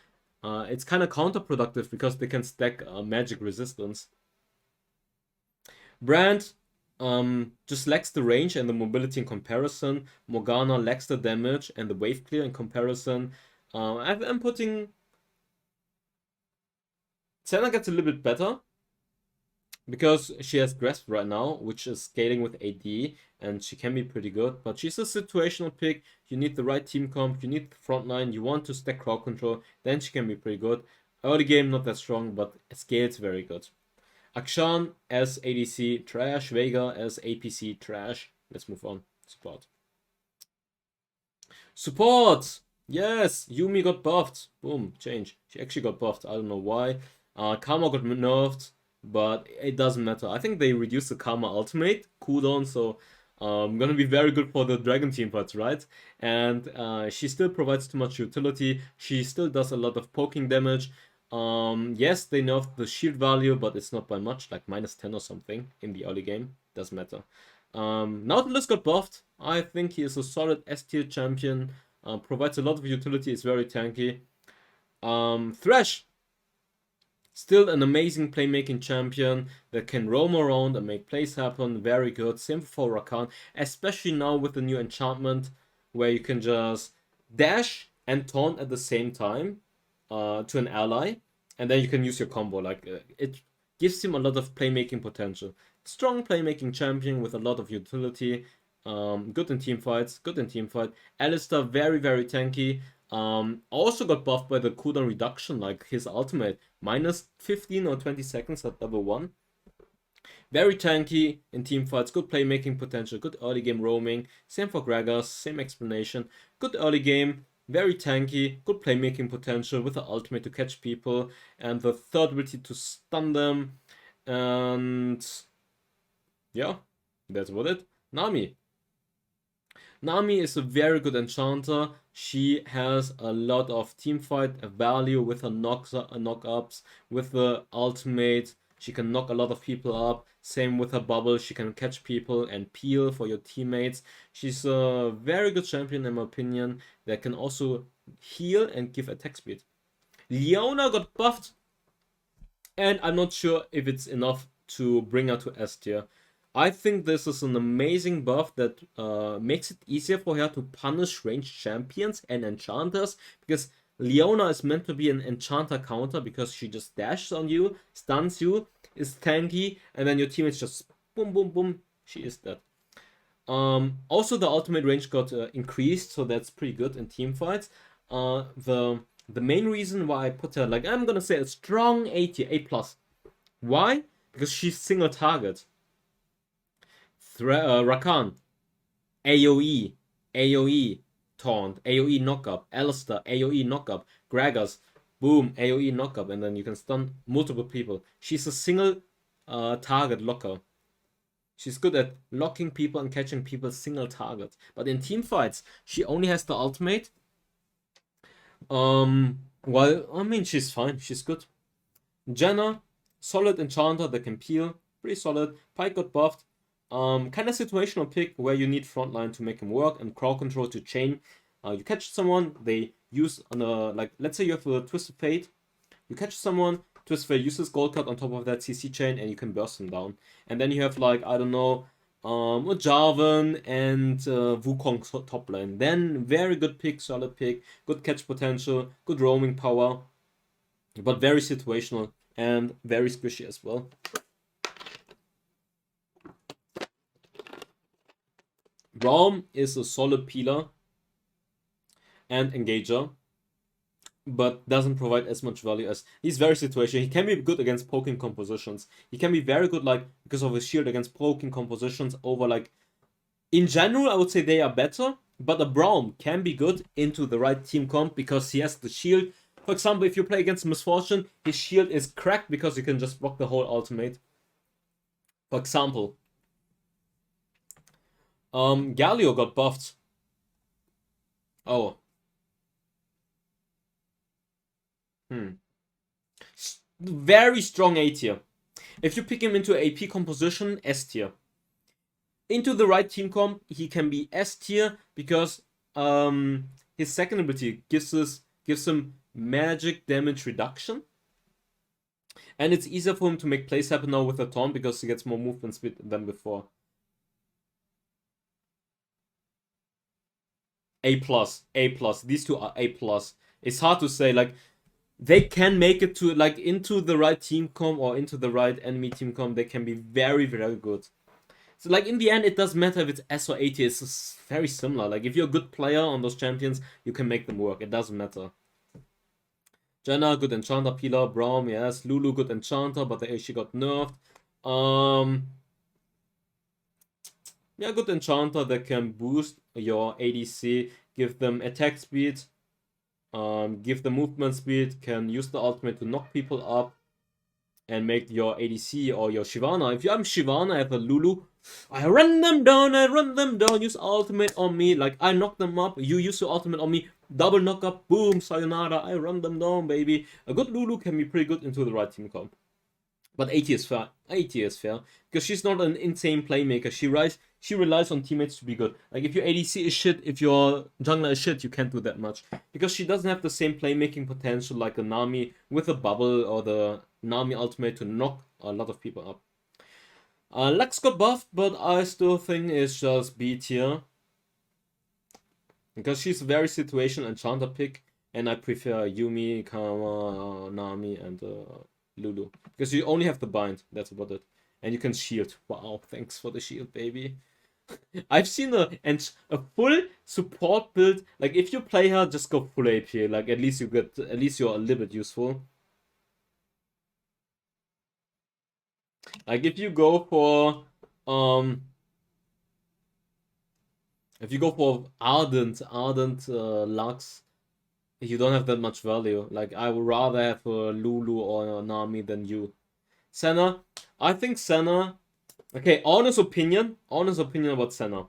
it's kind of counterproductive because they can stack magic resistance. Brand just lacks the range and the mobility in comparison. Morgana lacks the damage and the wave clear in comparison. I'm putting... Senna gets a little bit better because she has Grasp right now, which is scaling with AD, and she can be pretty good, but she's a situational pick. You need the right team comp, you need the frontline, you want to stack crowd control, then she can be pretty good. Early game, not that strong, but scales very good. Akshan as ADC, trash. Vega as APC, trash. Let's move on. Support. Support! Yes! Yumi got buffed. Boom, change. She actually got buffed. I don't know why. Karma got nerfed, but it doesn't matter. I think they reduced the Karma ultimate cooldown, so gonna be very good for the Dragon team fights, right? And she still provides too much utility. She still does a lot of poking damage. Yes, they nerfed the shield value, but it's not by much, like -10 or something in the early game. Doesn't matter. Nautilus got buffed. I think he is a solid S tier champion. Provides a lot of utility, is very tanky. Thresh. Still an amazing playmaking champion that can roam around and make plays happen. Very good. Same for Rakan. Especially now with the new enchantment where you can just dash and taunt at the same time to an ally. And then you can use your combo. Like it gives him a lot of playmaking potential. Strong playmaking champion with a lot of utility. Good in team fights. Good in team fight. Alistar, very, very tanky. Also got buffed by the cooldown reduction, like his ultimate. -15 or 20 seconds at level 1. Very tanky in team fights. Good playmaking potential. Good early game roaming. Same for Gragas. Same explanation. Good early game. Very tanky. Good playmaking potential with the ultimate to catch people. And the third ability to stun them. And yeah, that's about it. Nami. Nami is a very good enchanter. She has a lot of teamfight value with her knock-ups, with the ultimate. She can knock a lot of people up. Same with her bubble. She can catch people and peel for your teammates. She's a very good champion in my opinion that can also heal and give attack speed. Leona got buffed, and I'm not sure if it's enough to bring her to S tier. I think this is an amazing buff that makes it easier for her to punish ranged champions and enchanters, because Leona is meant to be an enchanter counter because she just dashes on you, stuns you, is tanky, and then your teammates just boom, boom, boom, she is dead. Also, the ultimate range got increased, so that's pretty good in team fights. The main reason why I put her, like, I'm gonna say a strong A tier, A+. Why? Because she's single target. Rakan, AoE, AoE, taunt, AoE knockup, Alistar, AoE knockup, Gragas, boom, AoE knockup, and then you can stun multiple people. She's a single target locker. She's good at locking people and catching people single target. But in team fights, she only has the ultimate. Well, I mean, she's fine. She's good. Janna, solid enchanter that can peel. Pretty solid. Pyke got buffed. Kind of situational pick where you need frontline to make him work and crowd control to chain. You catch someone, they use on a, like, let's say you have a Twisted Fate. You catch someone, Twisted Fate uses gold card on top of that CC chain, and you can burst him down. And then you have, like, I don't know, a Jarvan and Wukong top lane. Then very good pick, solid pick, good catch potential, good roaming power, but very situational and very squishy as well. Braum is a solid peeler and engager, but doesn't provide as much value as... He's very situational. He can be good against poking compositions. He can be very good, like, because of his shield against poking compositions over, like... In general, I would say they are better, but a Braum can be good into the right team comp because he has the shield. For example, if you play against Misfortune, his shield is cracked because you can just block the whole ultimate. For example... Galio got buffed. Oh. Very strong A tier. If you pick him into AP composition, S tier. Into the right team comp, he can be S tier because his second ability gives him magic damage reduction. And it's easier for him to make plays happen now with the taunt because he gets more movement speed than before. A+, A+. These two are A+. It's hard to say, like, they can make it to, like, into the right team comp or into the right enemy team comp. They can be very, very good. So, like, in the end, it doesn't matter if it's S or A tier. It's very similar. Like, if you're a good player on those champions, you can make them work. It doesn't matter. Jenna, good enchanter. Pila, Braum, yes. Lulu, good enchanter, but she got nerfed. Yeah, good enchanter that can boost your ADC, give them attack speed, give them movement speed, can use the ultimate to knock people up, and make your ADC or your Shyvana. If I'm Shyvana, I have a Lulu, I run them down, use ultimate on me, like I knock them up, you use your ultimate on me, double knock up, boom, sayonara, I run them down, baby. A good Lulu can be pretty good into the right team comp. But 80 is fair. 80 is fair. Because she's not an insane playmaker. She relies on teammates to be good. Like, if your ADC is shit, if your jungler is shit, you can't do that much. Because she doesn't have the same playmaking potential like a Nami with a bubble or the Nami ultimate to knock a lot of people up. Lux got buffed, but I still think it's just B tier. Because she's a very situational enchanter pick, and I prefer Yumi, Kama, Nami, and Lulu. Because you only have the bind, that's about it. And you can shield. Wow, thanks for the shield, baby. I've seen a full support build. Like, if you play her, just go full AP. Like, at least you're a little bit useful. Like, if you go for Ardent Lux, you don't have that much value. Like, I would rather have a Lulu or a Nami than you. Senna, I think Senna. Okay, honest opinion about Senna.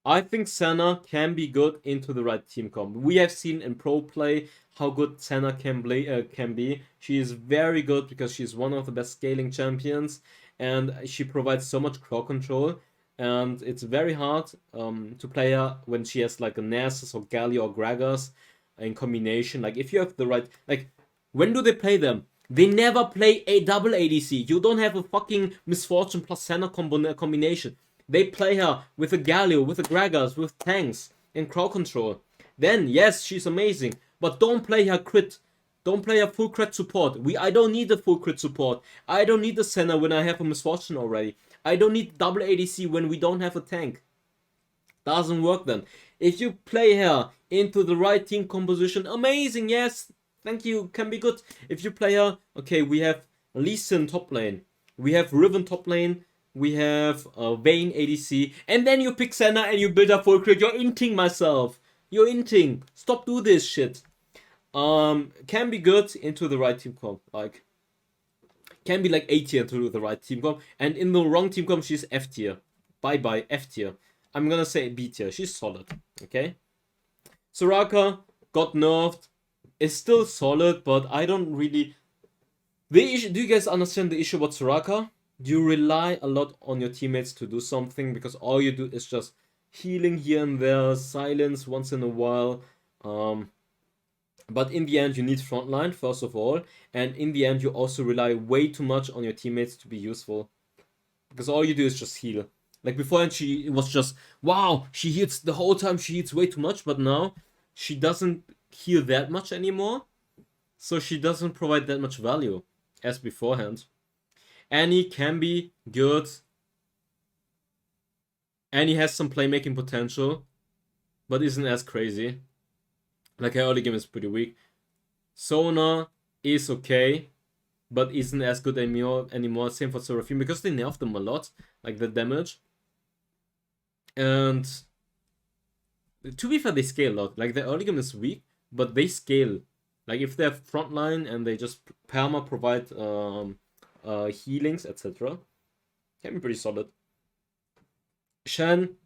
I think Senna can be good into the right team comp. We have seen in pro play how good Senna can be. She is very good because she's one of the best scaling champions, and she provides so much crowd control. And it's very hard to play her when she has like a Nasus or Galio or Gragas in combination. Like, if you have the right, like, when do they play them? They never play a double ADC. You don't have a fucking Misfortune plus Senna combination. They play her with a Galio, with a Gragas, with tanks and crowd control. Then, yes, she's amazing. But don't play her crit. Don't play her full crit support. I don't need the full crit support. I don't need the Senna when I have a Misfortune already. I don't need double ADC when we don't have a tank. Doesn't work then. If you play her into the right team composition, amazing, yes. Thank you, can be good. If you play her, okay, we have Lee Sin top lane. We have Riven top lane. We have Vayne ADC. And then you pick Senna and you build up full crit. You're inting myself. You're inting. Stop do this shit. Can be good into the right team comp. Like, can be like A tier into the right team comp. And in the wrong team comp, she's F tier. Bye-bye, F tier. I'm gonna say B tier. She's solid. Okay? Soraka got nerfed. Is still solid, but I don't really. The issue, do you guys understand the issue about Soraka? You rely a lot on your teammates to do something because all you do is just healing here and there, silence once in a while. But in the end, you need frontline first of all, and in the end, you also rely way too much on your teammates to be useful because all you do is just heal. Like, beforehand, it was just wow, she heals the whole time. She heals way too much, but now she doesn't heal that much anymore, so she doesn't provide that much value as beforehand. Annie can be good. Annie has some playmaking potential, but isn't as crazy. Like, her early game is pretty weak. Sona is okay, but isn't as good anymore. Same for Seraphine, because they nerfed them a lot, like the damage. And to be fair, they scale a lot. Like, the early game is weak, but they scale. Like, if they have frontline and they just perma provide healings, etc., can be pretty solid. Shen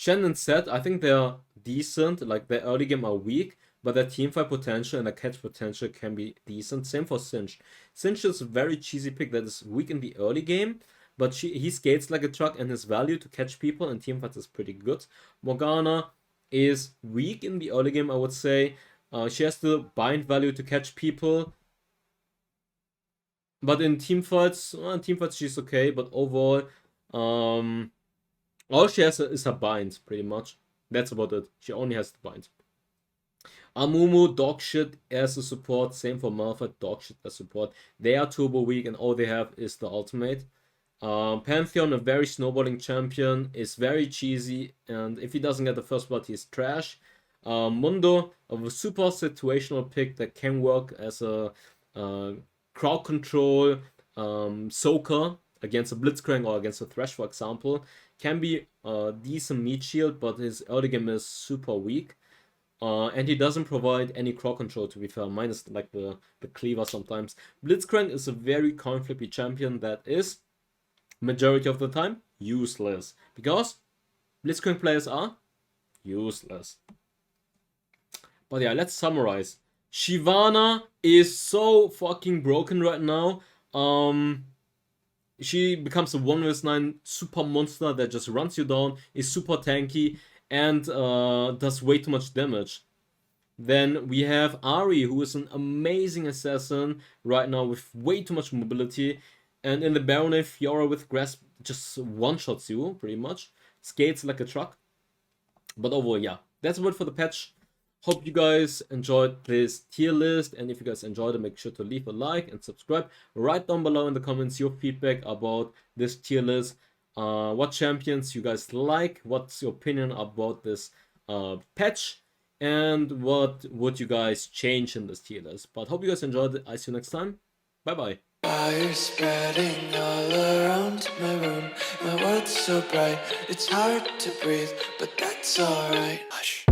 and Zed, I think they're decent. Like, their early game are weak, but their teamfight potential and their catch potential can be decent. Same for Sinch. Sinch is a very cheesy pick that is weak in the early game, but he skates like a truck, and his value to catch people and teamfights is pretty good. Morgana is weak in the early game, I would say. She has the bind value to catch people, but in teamfights she's okay. But overall, all she has is her bind, pretty much. That's about it. She only has the bind. Amumu, dog shit as a support. Same for Malphite, dog shit as support. They are turbo weak, and all they have is the ultimate. Pantheon, a very snowballing champion, is very cheesy, and if he doesn't get the first blood, he's trash. Mundo, of a super situational pick that can work as a crowd control soaker against a Blitzcrank or against a Thresh, for example. Can be a decent meat shield, but his early game is super weak. And he doesn't provide any crowd control, to be fair, minus like the cleaver sometimes. Blitzcrank is a very coin flippy champion that is, majority of the time, useless. Because Blitzcrank players are useless. But yeah, let's summarize. Shyvana is so fucking broken right now. She becomes a 1vs9 super monster that just runs you down, is super tanky, and does way too much damage. Then we have Ahri, who is an amazing assassin right now with way too much mobility. And in the Baronade, Fiora with Grasp just one-shots you, pretty much. Skates like a truck. But overall, yeah, that's it for the patch. Hope you guys enjoyed this tier list, and if you guys enjoyed it, make sure to leave a like and subscribe. Write down below in the comments your feedback about this tier list. What champions you guys like, what's your opinion about this patch, and what would you guys change in this tier list. But hope you guys enjoyed it. I see you next time. Bye bye. Fire spreading all around my room. My world's so bright, it's hard to breathe, but that's alright. Hush.